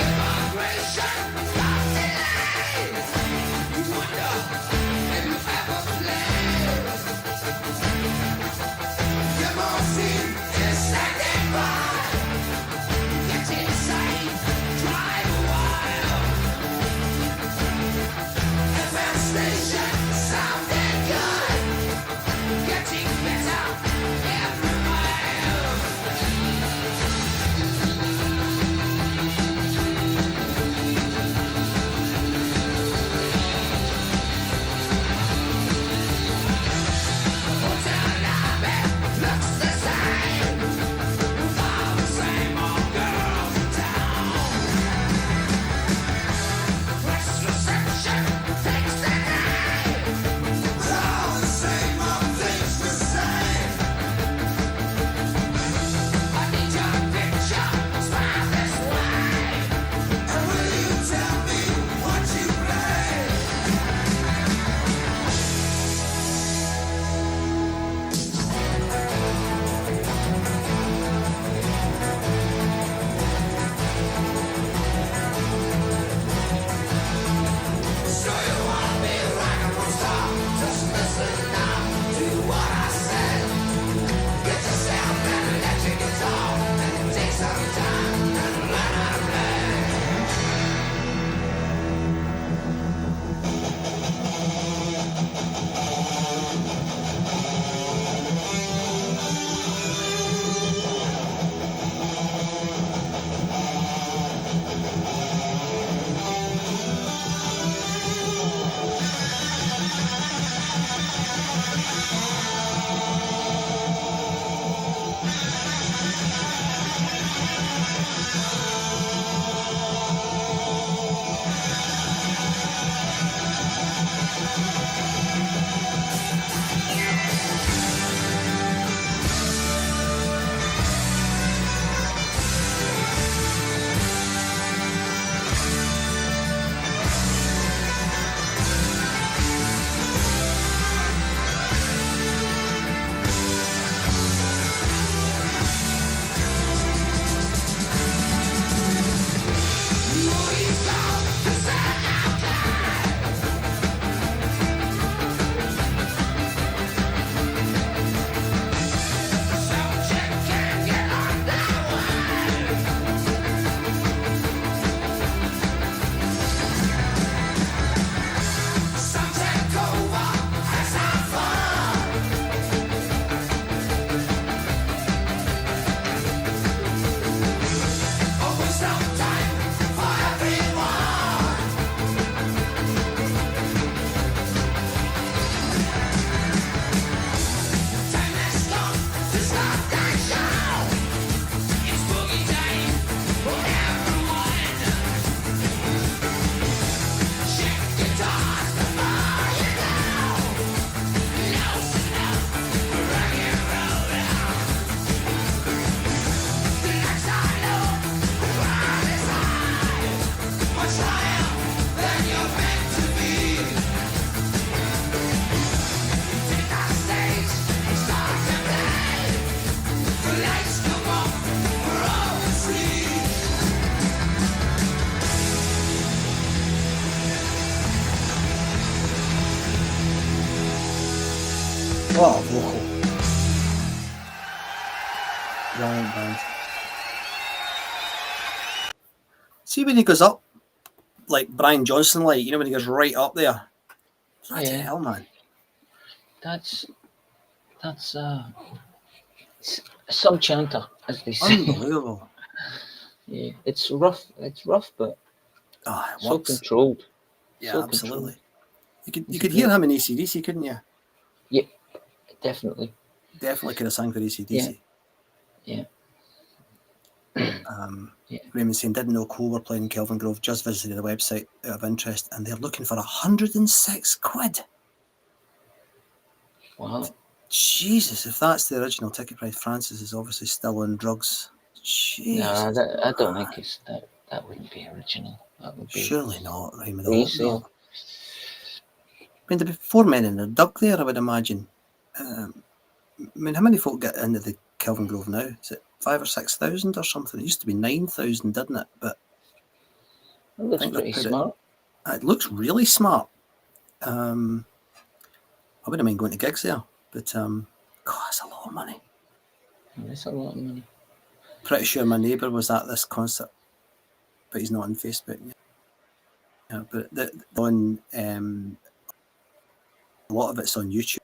Immigration got delayed. You wonder if you ever played. Limousine is standing by. Get inside, drive a while. FM station sounding good. Getting better every mile. Hotel lobby looks the same. With all the same old girls in town. Press reception takes the name. All the same old things the same. I need your picture, smile this way. And will you tell me what you play? So you wanna be a rock and roll star? Just listen now to what I said. Get yourself an electric guitar and take some time and learn how to play. Movies go to set outside. Some chick can't get on that way. Some take over and some fun. Always some time for everyone. Time has come to start that show. It's boogie time for everyone. Check guitars before you go. Loosen up, rock and roll out. The lights are low, the crowd is high. Much higher than you're meant to be. Take our stage, start to play. What a vocal. Brilliant band. See when he goes up, like Brian Johnson, like, you know, when he goes right up there. Bloody hell, man. That's some chanter, as they say. Unbelievable. Yeah, it's rough, but Oh, it so works. controlled. Yeah, so absolutely. Controlled. You could hear him in AC/DC, couldn't you? Yep, definitely. Definitely could have sang for AC/DC. Yeah. Raymond saying, didn't know Cole were playing Kelvin Grove, just visited the website out of interest, and they're looking for 106 quid. Wow. Jesus, if that's the original ticket price, Francis is obviously still on drugs. Jesus. No, I don't think it's that. That wouldn't be original. That would be Surely not, Raymond. I hope resale. not. I mean, there'd be 4 men in a duck there, I would imagine. I mean, how many folk get into the Kelvin Grove now? Is it 5,000 or 6,000 or something? It used to be 9,000, didn't it? But It looks pretty smart. It looks really smart. I wouldn't mind going to gigs there, but God, that's a lot of money. That's a lot of money. Pretty sure my neighbour was at this concert, but he's not on Facebook yet. Yeah, but on a lot of it's on YouTube.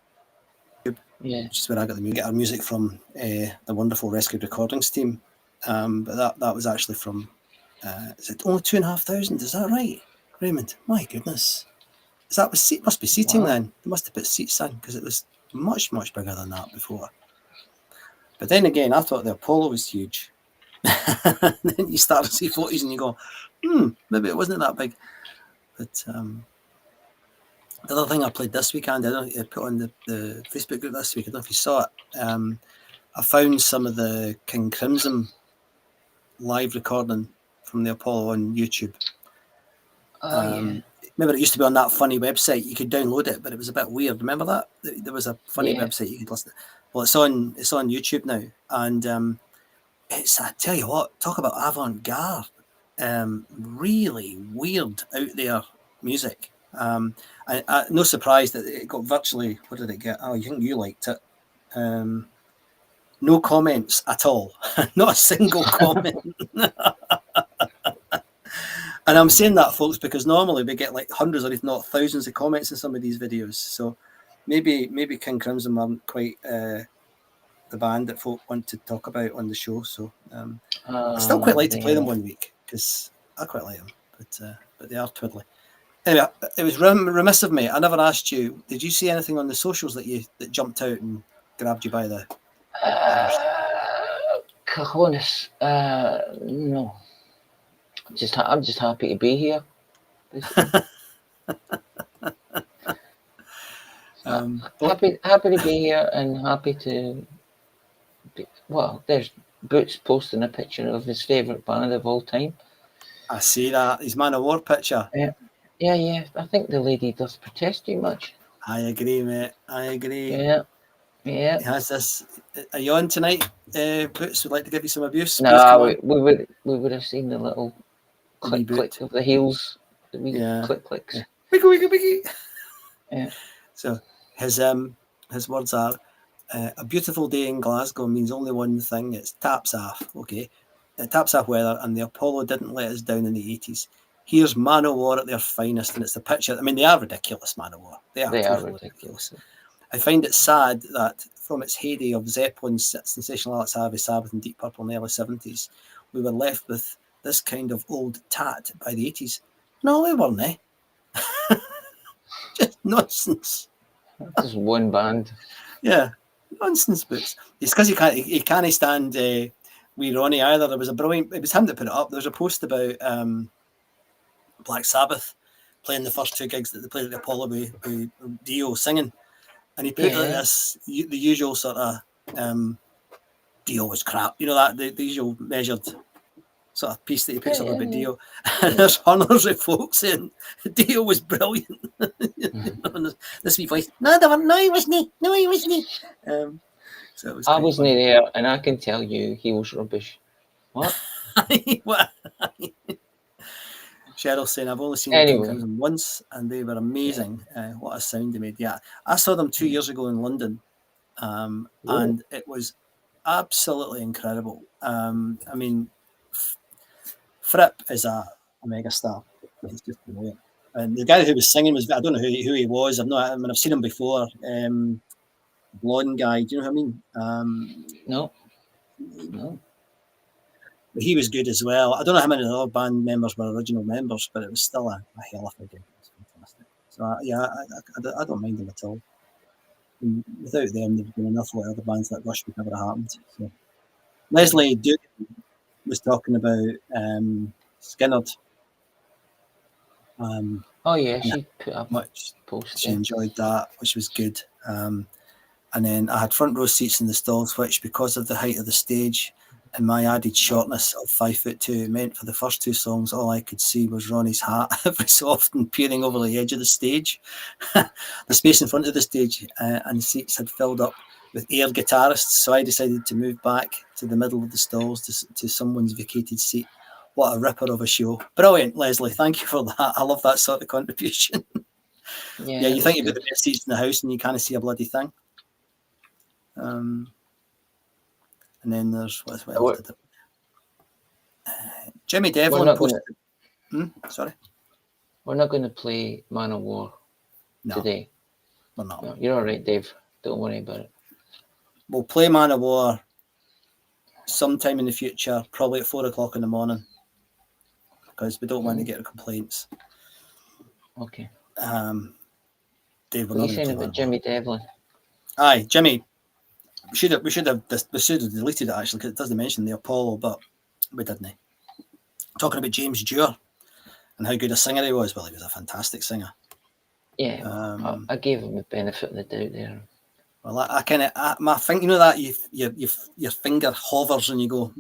Yeah. Which is where I got get our music from, the wonderful Rescued Recordings team. But that was actually from, is it only 2,500? Is that right, Raymond? My goodness. Must be seating then. They must have put seats in, because it was much, much bigger than that before. But then again, I thought the Apollo was huge. Then you start to see photos and you go, maybe it wasn't that big. But the other thing I played this weekend, I put on the Facebook group this week, I don't know if you saw it. I found some of the King Crimson live recording from the Apollo on YouTube. Remember, it used to be on that funny website. You could download it, but it was a bit weird. Remember that? There was a funny website you could listen to. Well, it's on YouTube now, and it's, I tell you what, talk about avant-garde, really weird out there music. No surprise that it got virtually, what did it get? Oh, I think you liked it. No comments at all. Not a single comment. And I'm saying that, folks, because normally we get like hundreds or if not thousands of comments in some of these videos. So maybe King Crimson aren't quite the band that folk want to talk about on the show. So I still quite like to play them one week, because I quite like them, but they are twiddly. Anyway, it was remiss of me. I never asked you, did you see anything on the socials that jumped out and grabbed you by the... Cojones. No. I'm just happy to be here. Happy to be here, and happy to be, well, there's Boots posting a picture of his favourite band of all time. I see that. His Man of War picture. Yeah. I think the lady does protest too much. I agree, mate. I agree. Yeah. He has this. Are you on tonight, Boots? Would like to give you some abuse. No, we would have seen the little click of the heels. The wee clicks. Yeah. Wiggy. Yeah. So his words are, a beautiful day in Glasgow means only one thing. It's taps off. Okay. Taps off weather, and the Apollo didn't let us down in the 80s. Here's Man of War at their finest, and it's the picture. I mean, they are ridiculous, Man of War. They are totally ridiculous. I find it sad that from its heyday of Zeppelin, Sensational Alex Harvey, Sabbath, and Deep Purple in the early 70s, we were left with this kind of old tat by the 80s. No, we weren't, eh? Just nonsense. Just one band. Yeah, nonsense, Boots. It's because he can't stand wee Ronnie either. There was a brilliant. It was him that put it up. There was a post about Black Sabbath playing the first 2 gigs that they played at the Apollo with Dio singing, and he put this the usual sort of Dio was crap. You know, that the usual measured sort of piece that he puts up about Dio. And there's hundreds of folks saying Dio was brilliant. This wee voice, no, he wasn't. No, he wasn't. So it was I wasn't there, and I can tell you he was rubbish. What? Cheryl saying, I've only seen King Crimson once, and they were amazing. What a sound they made. Yeah, I saw them 2 years ago in London, and it was absolutely incredible. I mean, Fripp is a mega star. He's just brilliant. And the guy who was singing I don't know who he was. I've seen him before. Blonde guy. Do you know what I mean? No. He was good as well. I don't know how many of the other band members were original members, but it was still a hell of a gig. It was fantastic. So I don't mind them at all. And without them, there'd been enough of other bands like Rush would never have happened. So Leslie Duke was talking about Skinnerd. Oh yeah, she put up much post. She enjoyed that, which was good. And then I had front row seats in the stalls, which, because of the height of the stage and my added shortness of 5'2", meant for the first two songs all I could see was Ronnie's hat every so often peering over the edge of the stage. The space in front of the stage and the seats had filled up with air guitarists, so I decided to move back to the middle of the stalls to someone's vacated seat. What a ripper of a show. Brilliant, Leslie. Thank you for that. I love that sort of contribution. Yeah, you think you've got the best seats in the house and you can't see a bloody thing. And then there's what else did it? Jimmy Devlin posted. Sorry, we're not going to play Man of War today. We're not. No, you're all right, Dave. Don't worry about it. We'll play Man of War sometime in the future, probably at 4 o'clock in the morning, because we don't want to get complaints. Okay. Dave, what are you saying about Jimmy Devlin? Aye, Jimmy. We should have deleted it actually, because it doesn't mention the Apollo, but we didn't. Talking about James Dewar and how good a singer he was. Well, he was a fantastic singer. Yeah, I gave him the benefit of the doubt there. Well, I kind of my thing, you know that your finger hovers and you go,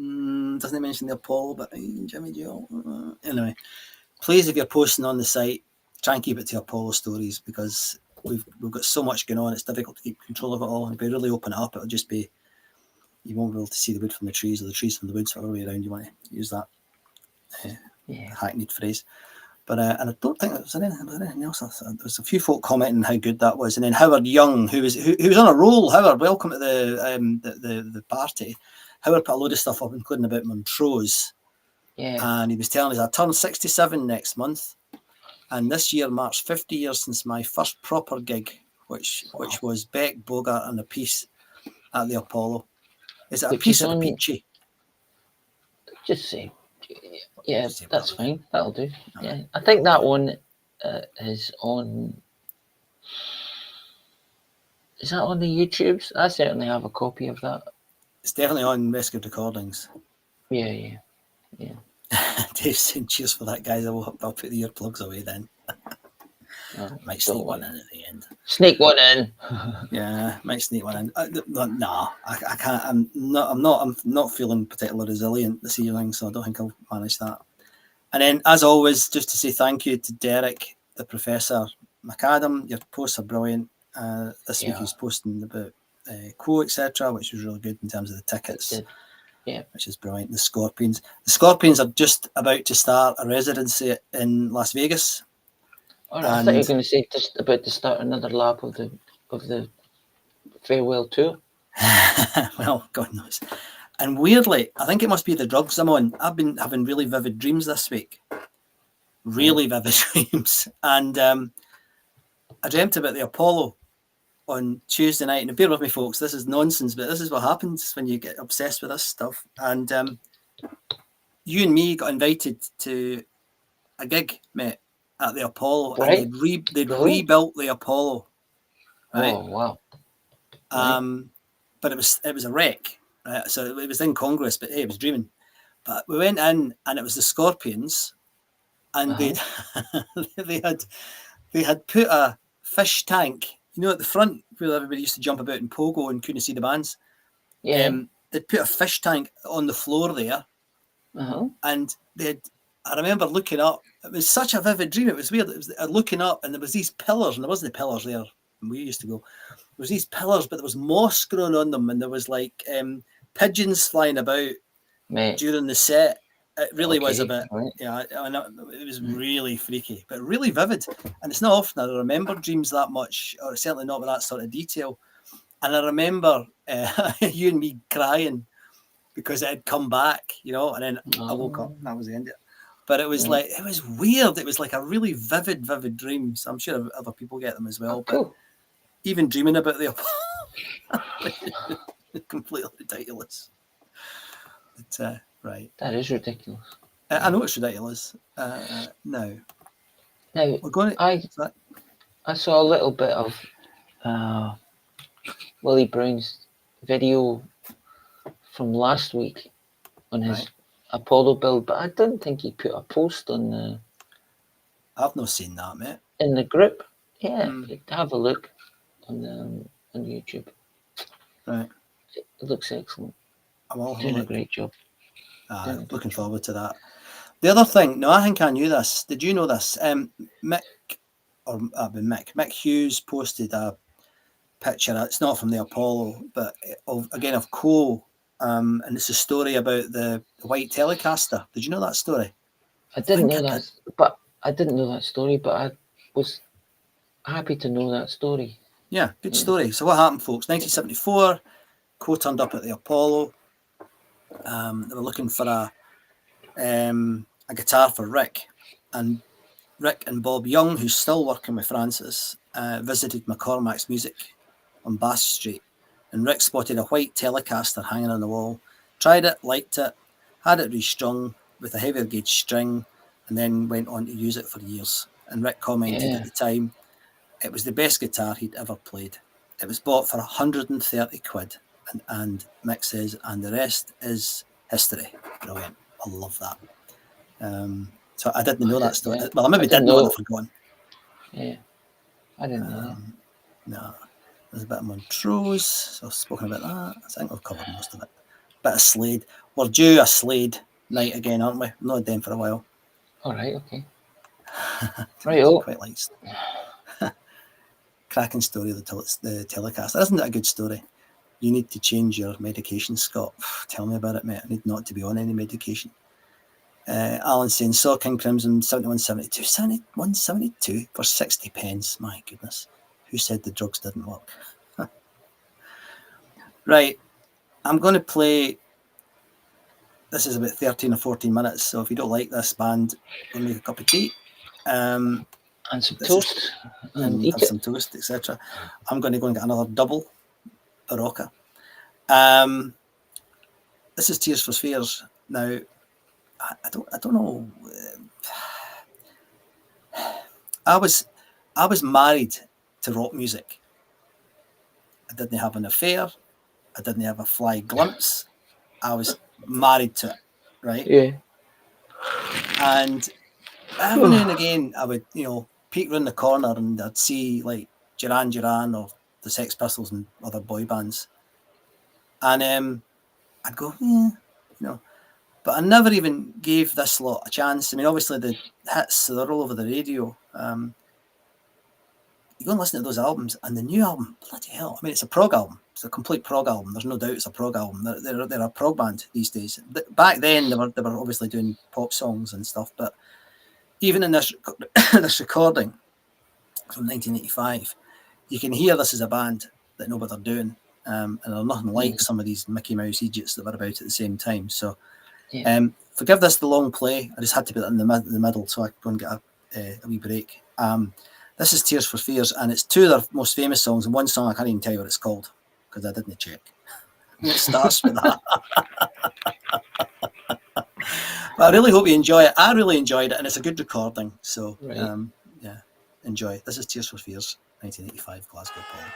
doesn't it mention the Apollo? But Jimmy Dewar. Anyway, please, if you're posting on the site, try and keep it to Apollo stories, because we've got so much going on. It's difficult to keep control of it all. And if we really open it up, it'll just be, you won't be able to see the wood from the trees or the trees from the woods, whatever way around you want to use that hackneyed phrase. But and I don't think there was anything else. There's a few folk commenting how good that was, and then Howard Young, who was on a roll. Howard, welcome to the party. Howard put a load of stuff up, including about Montrose. Yeah. And he was telling us I turn 67 next month. And this year marks 50 years since my first proper gig, which was Beck, Bogart and a piece at the Apollo. Is it a piece or a peachy? Just say, yeah, that's fine. That'll do. Yeah, I think that one is on. Is that on the YouTubes? I certainly have a copy of that. It's definitely on Rescued Recordings. Yeah. Dave's saying cheers for that, guys. I'll put the earplugs away then. Might sneak one in at the end. Sneak one in. Yeah, might sneak one in. No, I can't. I'm not feeling particularly resilient this evening, so I don't think I'll manage that. And then, as always, just to say thank you to Derek, the Professor McAdam. Your posts are brilliant. This week he's posting about Co, etc., which was really good in terms of the tickets. Yeah, which is brilliant. The Scorpions. The Scorpions are just about to start a residency in Las Vegas. All right, I thought you were going to say just about to start another lap of the farewell tour. Well, God knows. And weirdly, I think it must be the drugs I'm on. I've been having really vivid dreams this week. Really vivid dreams. And I dreamt about the Apollo on Tuesday night. And bear with me, folks, this is nonsense, but this is what happens when you get obsessed with this stuff. And you and me got invited to a gig, mate, at the Apollo. Right. And they'd rebuilt the Apollo. Right? Oh, wow. But it was a wreck. So it was in Congress, but hey, it was dreaming. But we went in and it was the Scorpions, and they had put a fish tank, you know, at the front where everybody used to jump about in pogo and couldn't see the bands. Yeah. They'd put a fish tank on the floor there, and I remember looking up. It was such a vivid dream. It was weird. It was looking up, and there was these pillars, and there wasn't the pillars there when we used to go. There was these pillars, but there was moss growing on them, and there was like pigeons flying about during the set. It really was a bit, I know, it was really freaky, but really vivid. And it's not often I remember dreams that much, or certainly not with that sort of detail. And I remember you and me crying because it had come back, you know, and then I woke up and that was the end of it. But it was Right. like, it was weird. It was like a really vivid dream. So I'm sure other people get them as well. But Cool. even dreaming about the completely ridiculous. But, right. That is ridiculous. I know it's ridiculous. Now, Now, we're going to... I saw a little bit of Willie Brown's video from last week on his Right. Apollo build, but I didn't think he put a post on the I've not seen that, mate. in the group. Yeah, have a look on YouTube. Right. It looks excellent. I'm all Doing a great job. looking forward to that. The other thing, no, I think I knew this. Did you know this? Mick Hughes posted a picture. It's not from the Apollo, but of Cole, and it's a story about the white Telecaster. Did you know that story? I didn't know that, but I didn't know that story. But I was happy to know that story. Yeah, good story. So what happened, folks? 1974, Cole turned up at the Apollo. They were looking for a guitar for Rick, and Rick and Bob Young, who's still working with Francis, visited McCormack's Music on Bass Street, and Rick spotted a white Telecaster hanging on the wall, tried it, liked it, had it restrung with a heavier gauge string, and then went on to use it for years. And Rick commented at the time, it was the best guitar he'd ever played. It was bought for 130 quid, and Mick says, and the rest is history. Brilliant. I love that. So I didn't know that story. Yeah. Well, I maybe did know it, I've forgotten. Yeah, I didn't know that. No, there's a bit of Montrose, so I've spoken about that. I think we've covered most of it. Bit of Slade. We're due a Slade night again, aren't we? I've not had them for a while. All right, okay. Right, oh. Quite likes. Cracking story of the Telecaster. Isn't it a good story? You need to change your medication, Scott. Tell me about it, mate. I need not to be on any medication. Alan saying, saw King Crimson 71.72. 71.72 for 60 pence. My goodness. Who said the drugs didn't work? Right. I'm going to play... This is about 13 or 14 minutes, so if you don't like this band, go make a cup of tea. And some toast. And have some toast, etc. I'm going to go and get another double Barocca. This is Tears for Fears. Now, I don't know. I was married to rock music. I didn't have an affair. I didn't have a fly glimpse. I was married to it, right? Yeah. And every now and again, I would, peek round the corner and I'd see like Duran Duran or the Sex Pistols and other boy bands. And I'd go, but I never even gave this lot a chance. I mean, obviously the hits, they're all over the radio. You go and listen to those albums, and the new album, bloody hell. I mean, it's a prog album. It's a complete prog album. There's no doubt it's a prog album. They're a prog band these days. Back then, they were obviously doing pop songs and stuff, but even in this recording from 1985, you can hear this is a band that know what they're doing, and they're nothing like some of these Mickey Mouse idiots that were about at the same time. So, forgive this the long play. I just had to put it in the middle so I could go and get a wee break. This is Tears for Fears, and it's two of their most famous songs, and one song I can't even tell you what it's called because I didn't check. And it starts with that. But I really hope you enjoy it. I really enjoyed it, and it's a good recording. So, enjoy. This is Tears for Fears, 1985, Glasgow Apollo.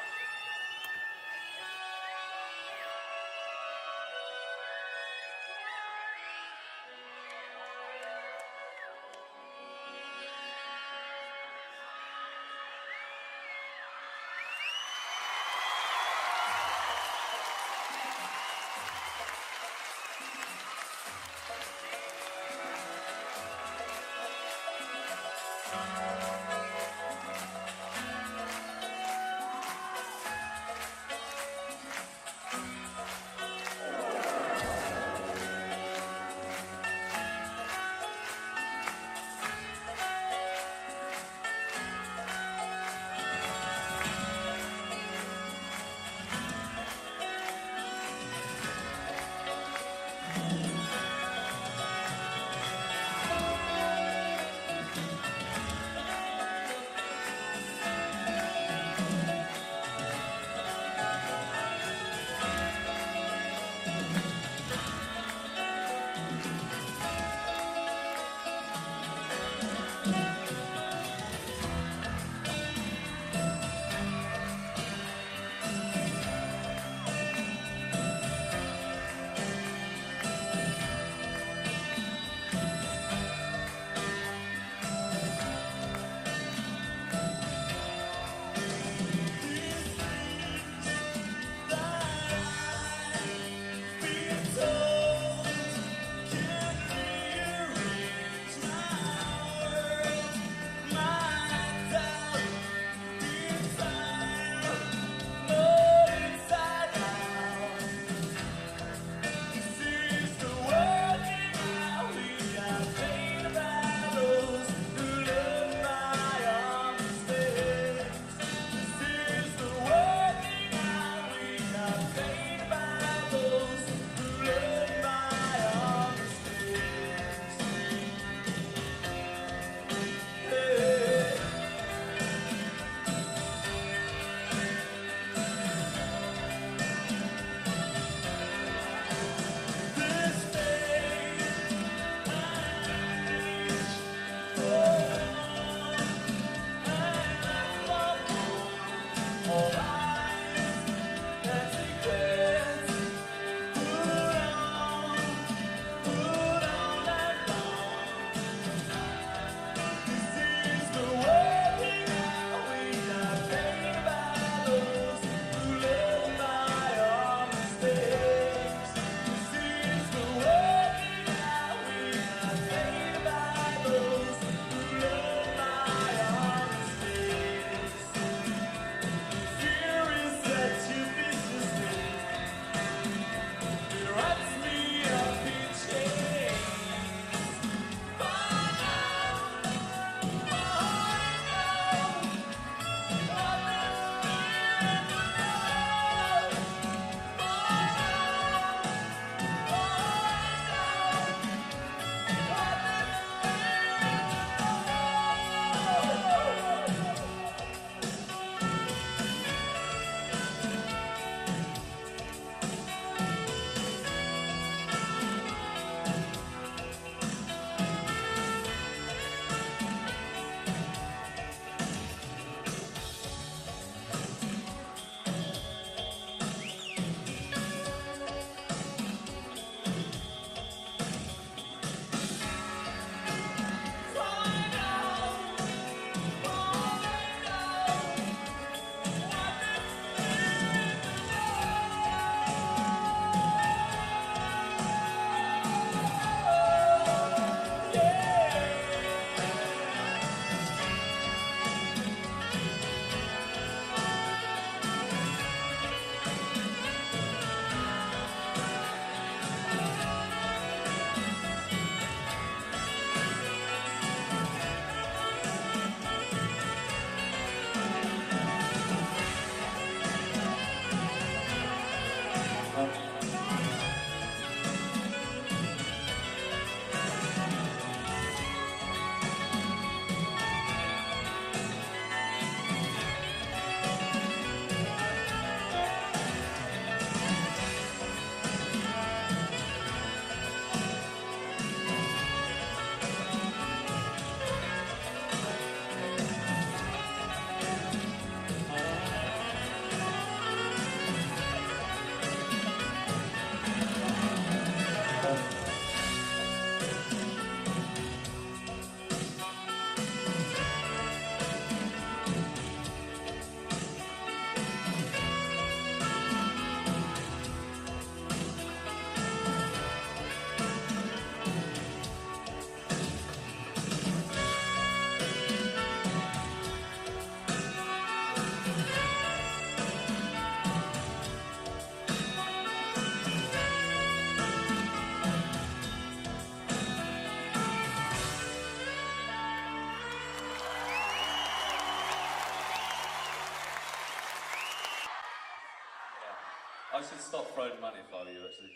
should stop throwing money if I were you, actually.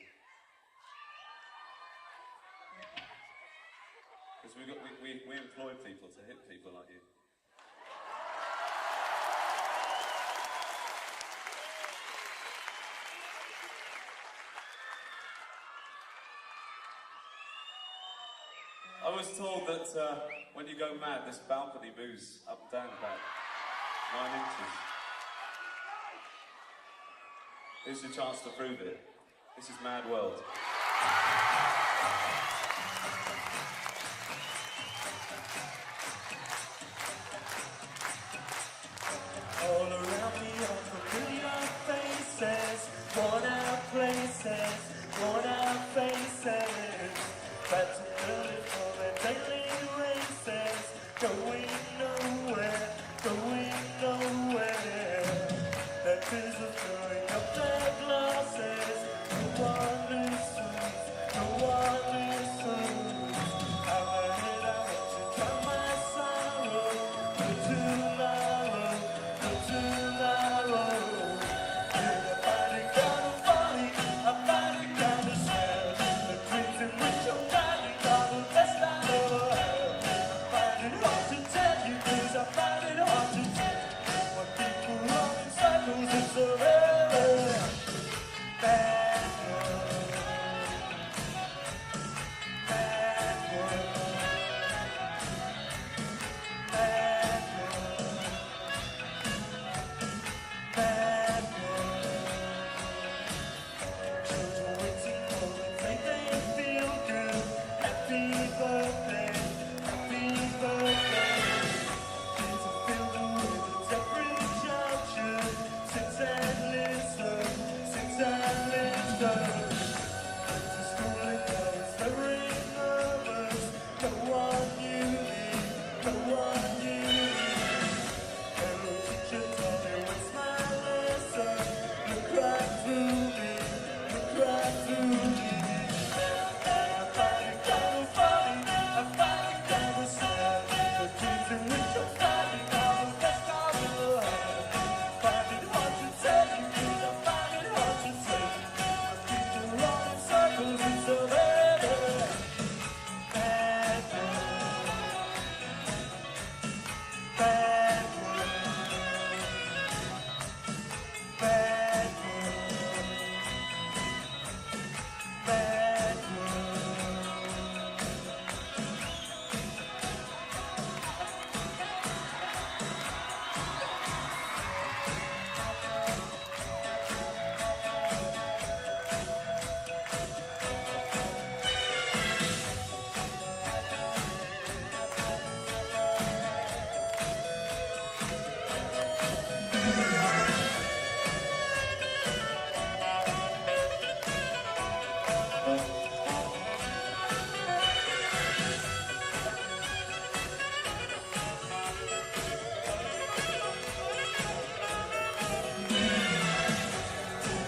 Because we employ people to hit people like you. I was told that when you go mad, this balcony moves up and down about 9 inches. Here's your chance to prove it. This is Mad World. All around me are familiar faces, worn out places, worn out faces. That's early for their daily races, going nowhere, going nowhere. Their tears are filling up their glasses. No one listens, no one listens. Have I hit out to drown my sorrow? You're too narrow, you're too narrow. Yeah, I find it kind of funny, I find it kind of sad. The dreams in which you're finding are the best I've ever had. I find it hard to tell you, 'cause I find it hard to tell. When people run in circles, it's a very bad world. Bad world. Bad world. Bad world. Children waiting for the day they feel good. Happy birthday, happy birthday. Kids are filled with every junction. Sit and listen, sit and listen. To school and I was very nervous. No one knew me, no one knew me. Hello teacher, tell me what's my lesson. Look right through me, look right through me. And I find it kind of funny, I find it kind of sad. The dreams in which you're finding are the best I've ever had. I find it hard to tell you, 'cause I find it hard to tell. When people run in circles, it's a very bad world. Bad world. Bad world. Bad world.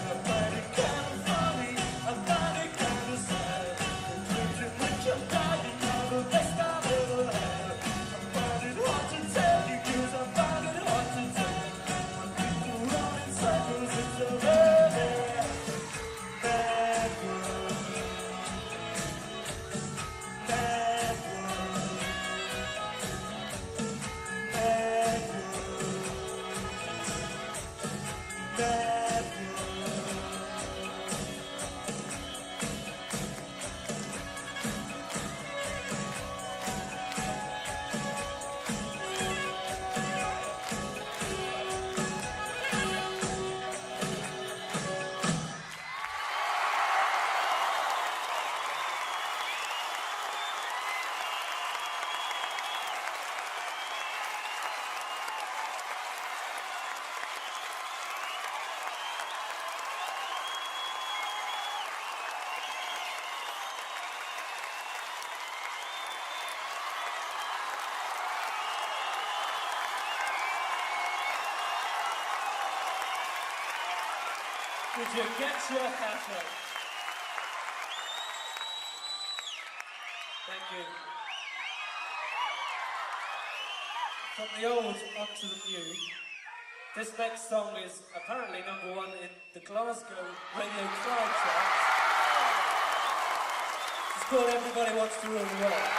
I find it kind of funny, I find it kind of sad. The dreams in which you're dying are the best I've ever had. I find it hard to tell you, 'cause I find it hard to tell. When people run in circles, it's a very bad world. Bad world. Bad world. Bad world. Did you get your hat up? Thank you. From the old onto the new. This next song is apparently #1 in the Glasgow Radio Crowd chart. It's called Everybody Wants to Rule the World.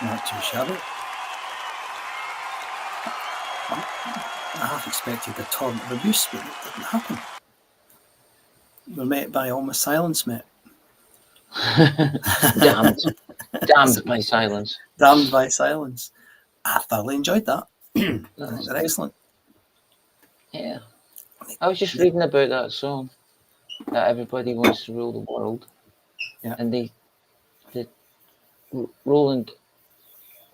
Not too shabby. I half expected a torrent of abuse, but it didn't happen. We're met by almost silence, mate. Damned. Damned by silence. Damned by silence. I thoroughly enjoyed that. They're excellent. Yeah. I was just reading about that song, that Everybody Wants to Rule the World. Yeah. And Roland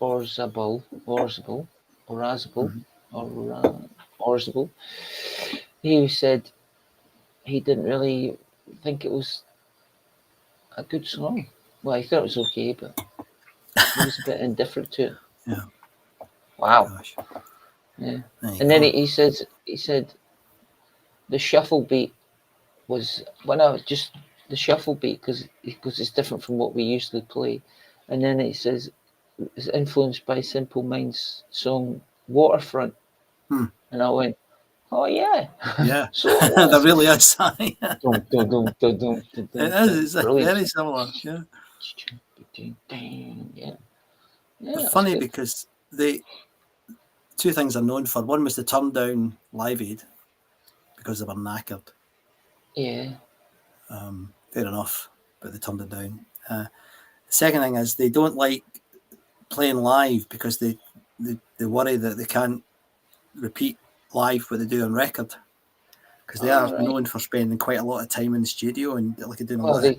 Orzabal, he said he didn't really think it was a good song. Well, he thought it was okay, but he was a bit indifferent to it. Yeah. Wow. Gosh. Yeah. There you And then go. he said the shuffle beat was the shuffle beat because it's different from what we usually play. And then it says it's influenced by Simple Minds' song Waterfront. And I went, oh yeah. Yeah. So it There was. really is. Dun, dun, dun, dun, dun, dun, It dun. is. It's Brilliant. very similar. Yeah. Yeah. They're That's funny good. because two things are known for. One was the turn down Live Aid because they were knackered. Yeah. Fair enough, but they turned it down. The second thing is they don't like playing live because they worry that they can't repeat live what they do on record, because they are known for spending quite a lot of time in the studio and like doing a lot of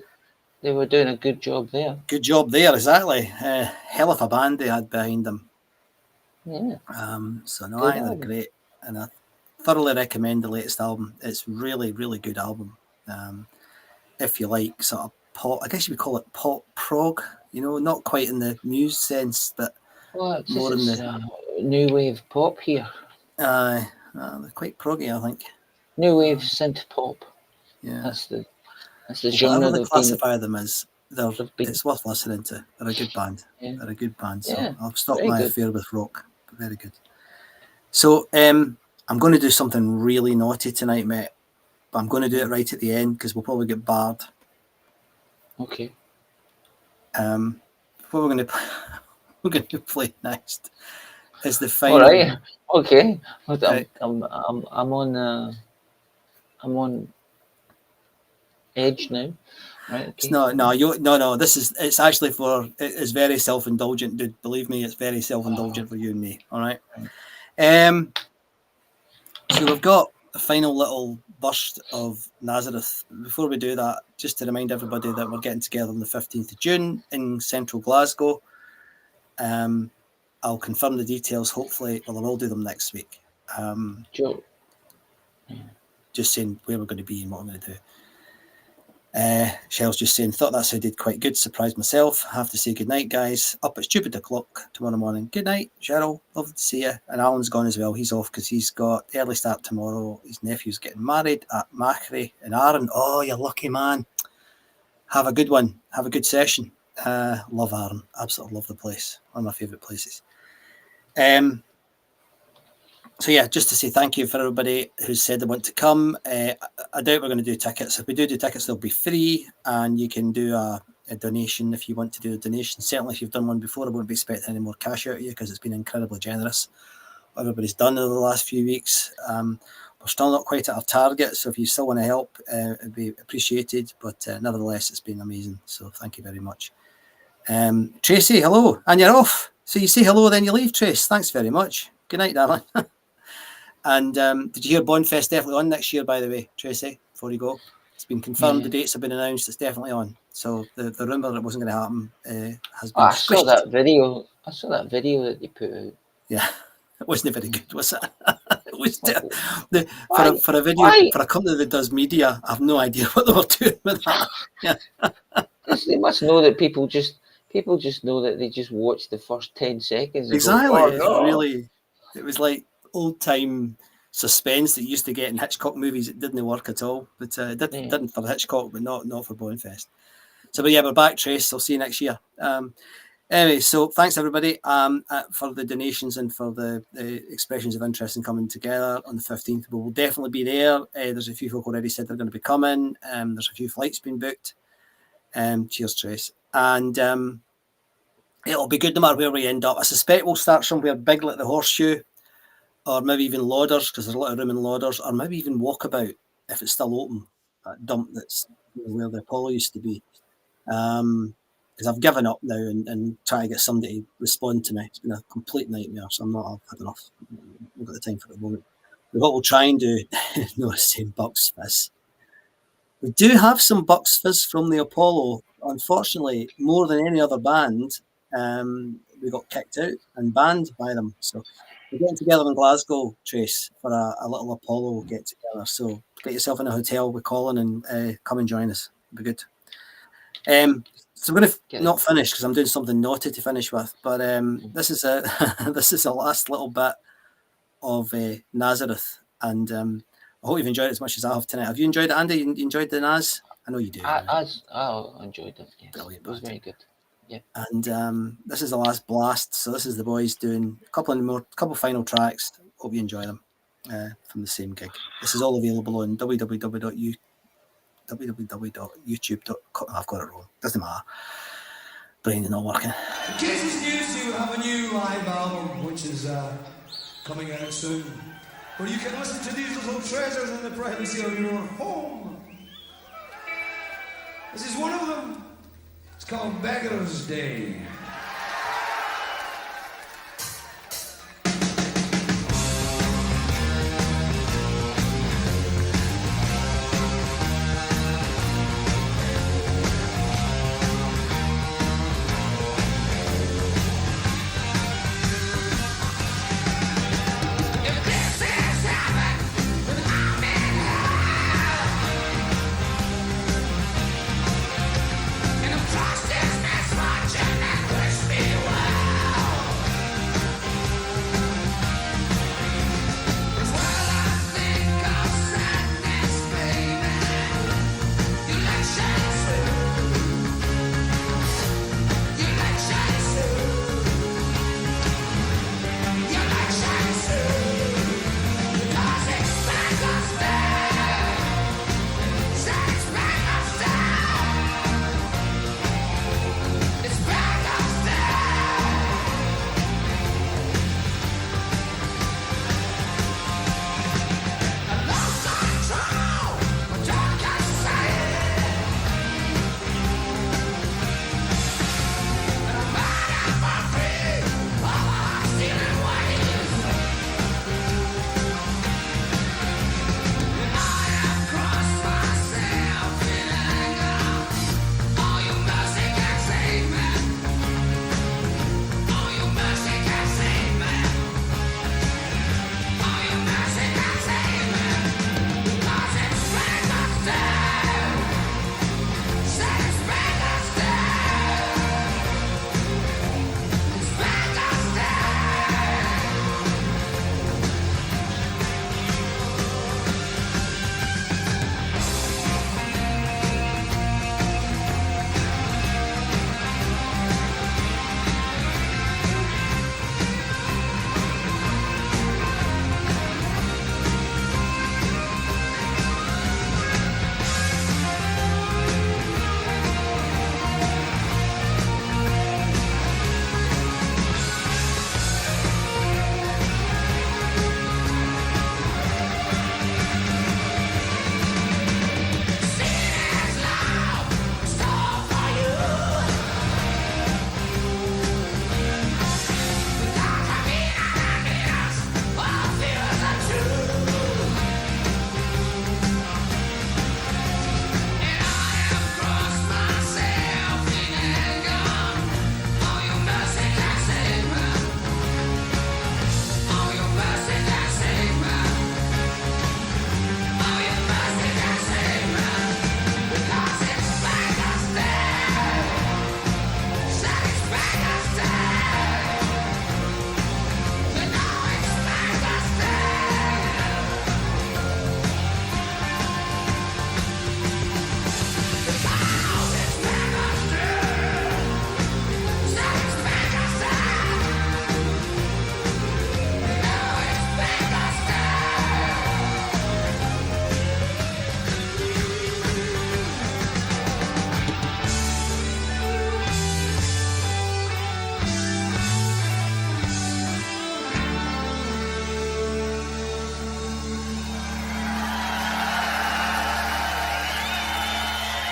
They were doing a good job there. good job there. Exactly. Hell of a band they had behind them. Yeah. So no, Good I think they're album. great, and I thoroughly recommend the latest album. It's really, really good album. If you like sort of pop, I guess you would call it pop prog. You know, not quite in the Muse sense, but Well, it's more in just the new wave pop here. they're quite proggy, I think. New wave synth pop. Yeah. That's the Whatever genre they they've classify them as, been. it's worth listening to. They're a good band. Yeah. They're a good band. So Yeah, I'll stop very my good. affair with rock. But very good. So I'm going to do something really naughty tonight, mate. But I'm going to do it right at the end because we'll probably get barred. Okay. What we're going to play next is the All final. right. Okay. But Right. I'm on edge now. Right. Okay. No. It's actually it's very self-indulgent, dude. Believe me, it's very self-indulgent for you and me. All right. So we've got a final little burst of Nazareth. Before we do that, just to remind everybody that we're getting together on the 15th of June in central Glasgow. I'll confirm the details, hopefully. Well, I will do them next week. Joe. Just saying where we're going to be and what I'm going to do. Shell's just saying, thought that sounded quite good. Surprised myself. Have to say good night, guys. Up at stupid o'clock tomorrow morning. Good night, Cheryl. Lovely to see you. And Alan's gone as well. He's off because he's got early start tomorrow. His nephew's getting married at Machrie in Arran. Oh, you're lucky, man. Have a good one. Have a good session. Love Arran. Absolutely love the place. One of my favourite places. So yeah, just to say thank you for everybody who said they want to come. I doubt we're going to do tickets. If we do tickets, they'll be free, and you can do a donation if you want to do a donation. Certainly, if you've done one before, I won't be expecting any more cash out of you because it's been incredibly generous what everybody's done over the last few weeks. We're still not quite at our target, so if you still want to help, it'd be appreciated. But nevertheless, it's been amazing. So thank you very much. Tracy, hello, and you're off. So you say hello, then you leave, Trace. Thanks very much. Good night, darling. And did you hear Bonfest definitely on next year, by the way, Tracy, before you go? It's been confirmed. Yeah. The dates have been announced. It's definitely on. So the rumour that it wasn't going to happen has been I saw squished. that video. I saw that video that they put out. Yeah, it wasn't very good, was it? It was for a video Why? for a company that does media. I have no idea what they were doing with that. Yeah, They must know that people just know that they just watch the first 10 seconds. And exactly. Go, It's really, it was like old time suspense that you used to get in Hitchcock movies. It didn't work at all, but it didn't for Hitchcock, but not for Bonfest. So, but yeah, we're back, Trace. I'll see you next year. Anyway, so thanks everybody for the donations and for the expressions of interest in coming together on the 15th. We will definitely be there. There's a few folk already said they're going to be coming. There's a few flights being booked. Cheers, Trace. And it'll be good no matter where we end up. I suspect we'll start somewhere big like the Horseshoe, or maybe even Lauders, because there's a lot of room in Lauders, or maybe even Walkabout, if it's still open, that dump that's where the Apollo used to be. Because I've given up now and try to get somebody to respond to me. It's been a complete nightmare, so I've had enough. I've got the time for it at the moment. But what we'll try and do, no, same Bucks Fizz. We do have some Bucks Fizz from the Apollo. Unfortunately, more than any other band, we got kicked out and banned by them. So we're getting together in Glasgow, Trace, for a little Apollo get together. So get yourself in a hotel with Colin and come and join us. It'll be good. So I'm going to not finish because I'm doing something naughty to finish with. But this is a last little bit of Nazareth, and I hope you've enjoyed it as much as I have tonight. Have you enjoyed it, Andy? You enjoyed the Naz? I know you do. I enjoyed it. Yes. Brilliant, it was very good. Yeah. And this is the last blast. So this is the boys doing a couple final tracks. Hope you enjoy them from the same gig. This is all available on www.youtube.com. I've got it wrong. Doesn't matter. Brain is not working. In case it's news to you, we have a new live album which is coming out soon, where you can listen to these little treasures in the privacy of your own home. This is one of them. It's called Beggar's Day.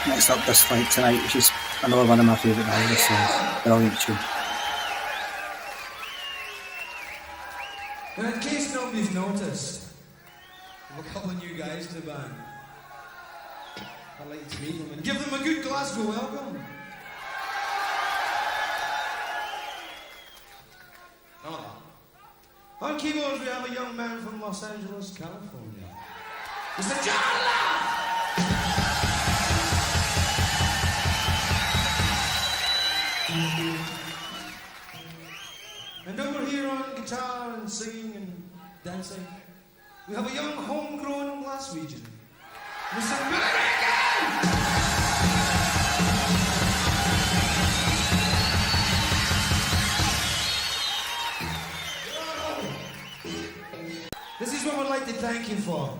Next up this fight tonight, which is another one of my favourite Irish songs. Brilliant tune. Now, in case nobody's noticed, we have a couple of new guys to the band. I'd like to meet them and give them a good Glasgow welcome. On keyboards, we have a young man from Los Angeles, California. Mr. John Love! And over here on guitar and singing and dancing, we have a young homegrown Glaswegian, Mr. Billy Reagan! This is what we'd like to thank you for.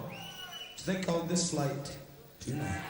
It's a thing called This Flight Tonight.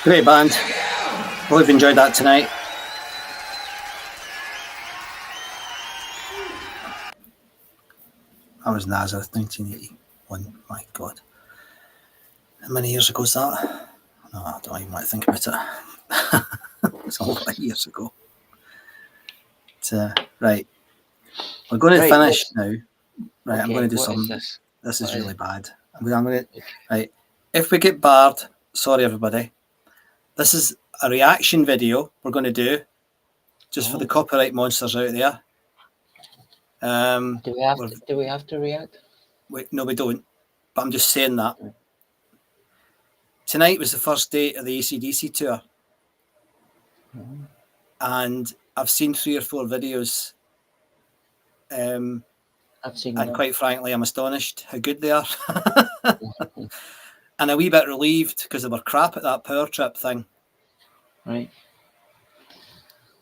Great band. Hope you've enjoyed that tonight. I was Nazareth, 1981. My God. How many years ago is that? No, I don't even want to think about it. It's a lot of years ago. Right. We're going to finish now. Right, okay, I'm going to do something. This is really bad. I'm going to, right. If we get barred, sorry everybody. This is a reaction video we're going to do just for the copyright monsters out there. Do we have to react? No, we don't. But I'm just saying that. tonight was the first day of the AC/DC tour, and I've seen 3 or 4 videos. I've seen And them. quite frankly, I'm astonished how good they are. And a wee bit relieved because they were crap at that power trip thing. Right.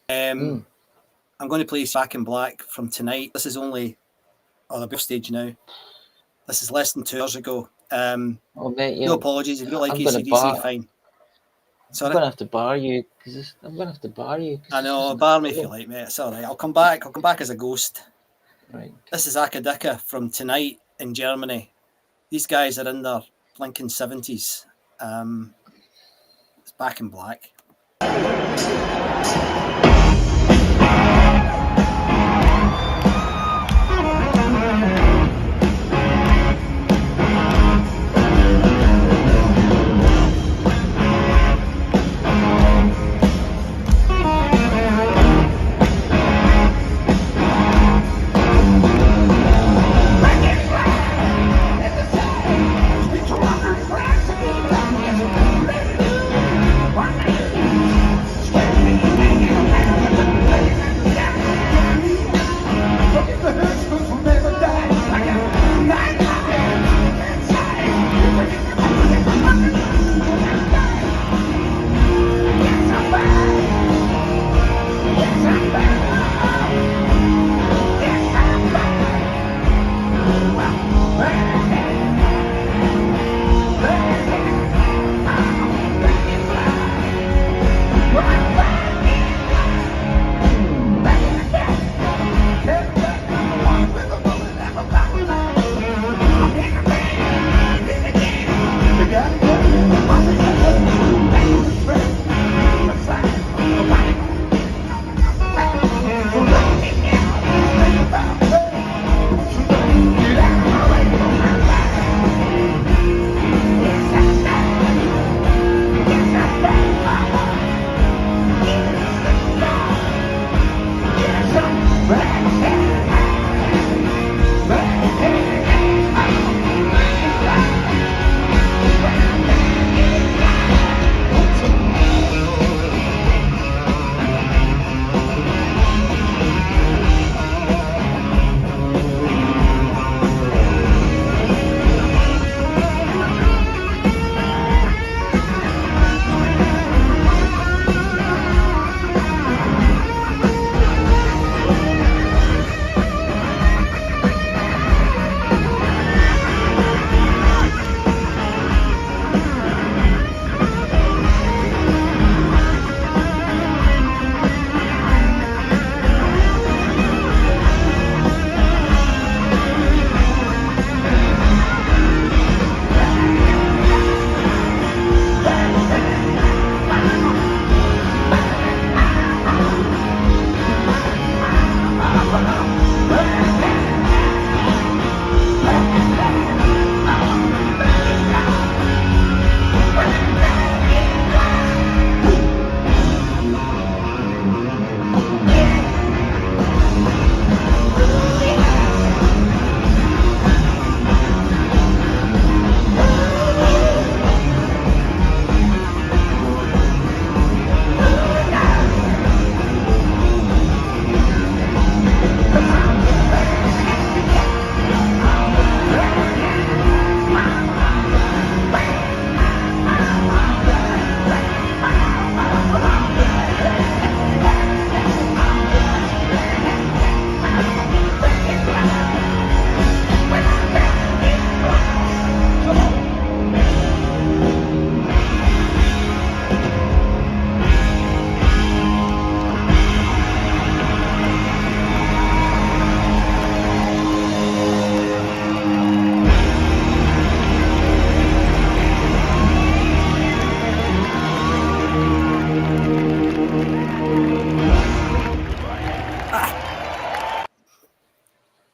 I'm going to play Back in Black from tonight. This is only on the stage now. This is less than 2 hours ago. Mate, No apologies. If you don't like I'm gonna AC/DC, fine. I'm going to have to bar you. I'm going to have to bar you. I know, bar me if you like, mate. It's all right. I'll come back. I'll come back as a ghost. Right. This is Akadika from tonight in Germany. These guys are in their blinking 70s. It's Back in Black.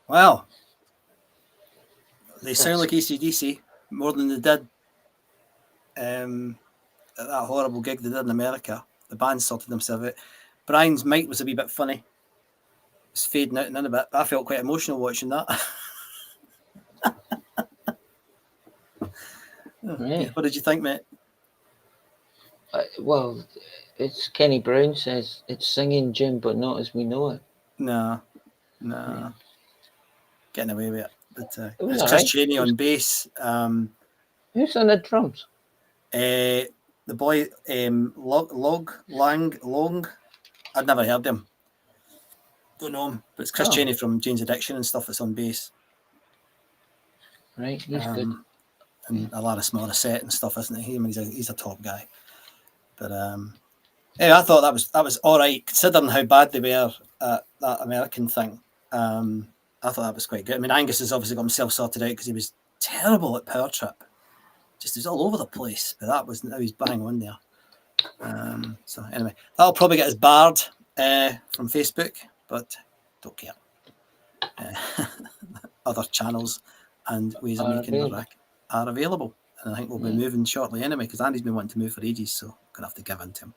Well, they sound like AC/DC more than they did at that horrible gig they did in America. The band sorted themselves out. Brian's mic was a wee bit funny. It's fading out and in a bit. I felt quite emotional watching that. Right. What did you think, mate? Well, it's Kenny Brown says it's singing Jim, but not as we know it. No, Yeah. getting away with it. But It was it's all Chris right. Cheney on bass. Who's on the drums? The boy Long. I'd never heard him. Don't know him, but it's Chris Oh. Cheney from Jane's Addiction and stuff that's on bass. Right, he's good. And Alaris Morissette and stuff, isn't he? I mean, he's a top guy. But yeah, I thought that was all right considering how bad they were at that American thing. I thought that was quite good. I mean, Angus has obviously got himself sorted out because he was terrible at Power Trip. Just he was all over the place. But that was now he's bang on there. So anyway, that'll probably get us barred from Facebook, but don't care. Other channels and ways of making the rack are available. And I think we'll be moving shortly anyway, because Andy's been wanting to move for ages, so I'm going to have to give in to him.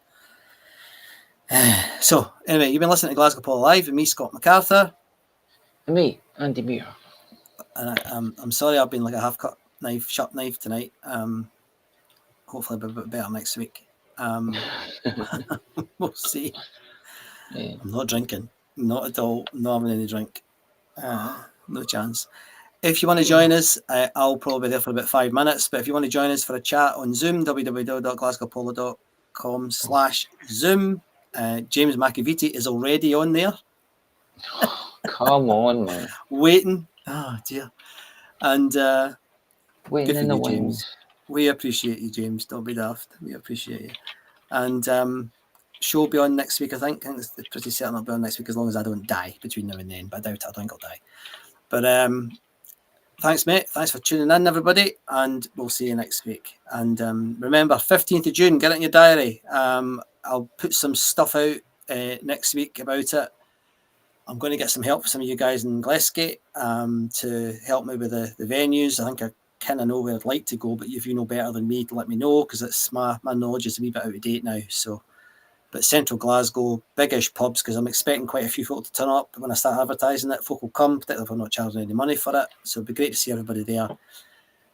So, anyway, you've been listening to Glasgow Apollo Live with me, Scott MacArthur. And me, Andy Muir. And I'm sorry I've been like a half-cut knife, sharp knife tonight. Hopefully I'll be a bit better next week. We'll see. Yeah. I'm not drinking. Not at all. Not having any drink. No chance. If you want to join us, I'll probably be there for about 5 minutes. But if you want to join us for a chat on Zoom, www.glasgowapollo.com/Zoom. James McAvity is already on there. Come on, man. Waiting. Oh, dear. And waiting in the wings. James. We appreciate you, James. Don't be daft. We appreciate you. And show will be on next week, I think. It's pretty certain I'll be on next week as long as I don't die between now and then. But I doubt it. I don't think I'll die. But thanks, mate. Thanks for tuning in, everybody. And we'll see you next week. And remember, 15th of June, get it in your diary. I'll put some stuff out next week about it. I'm going to get some help from some of you guys in Glasgow to help me with the venues. I think I kind of know where I'd like to go, but if you know better than me, let me know, because it's my knowledge is a wee bit out of date now. So, but central Glasgow, biggish pubs, because I'm expecting quite a few folk to turn up when I start advertising it. Folk will come, particularly if I'm not charging any money for it. So it'd be great to see everybody there.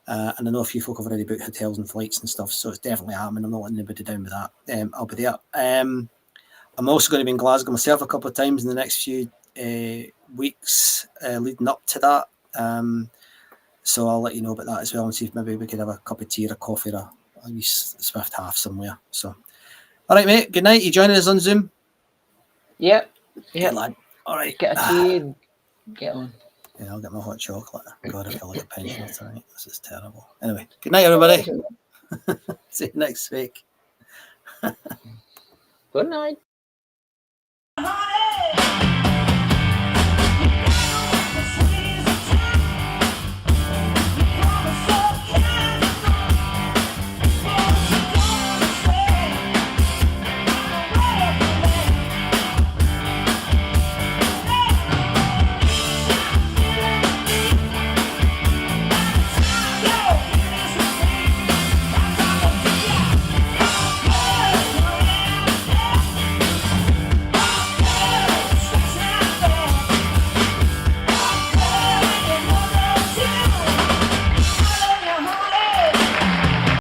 And I know a few folk have already booked hotels and flights and stuff, so it's definitely happening. I'm not letting anybody down with that. I'll be there. I'm also going to be in Glasgow myself a couple of times in the next few weeks leading up to that. So I'll let you know about that as well and see if maybe we could have a cup of tea or a coffee or a wee swift half somewhere. So, all right, mate. Good night. You joining us on Zoom? Yep. Good lad. All right. Get a tea and get on. Yeah, I'll get my hot chocolate. God, I feel like a pensioner tonight. This is terrible. Anyway, good night, everybody. See you next week. Good night.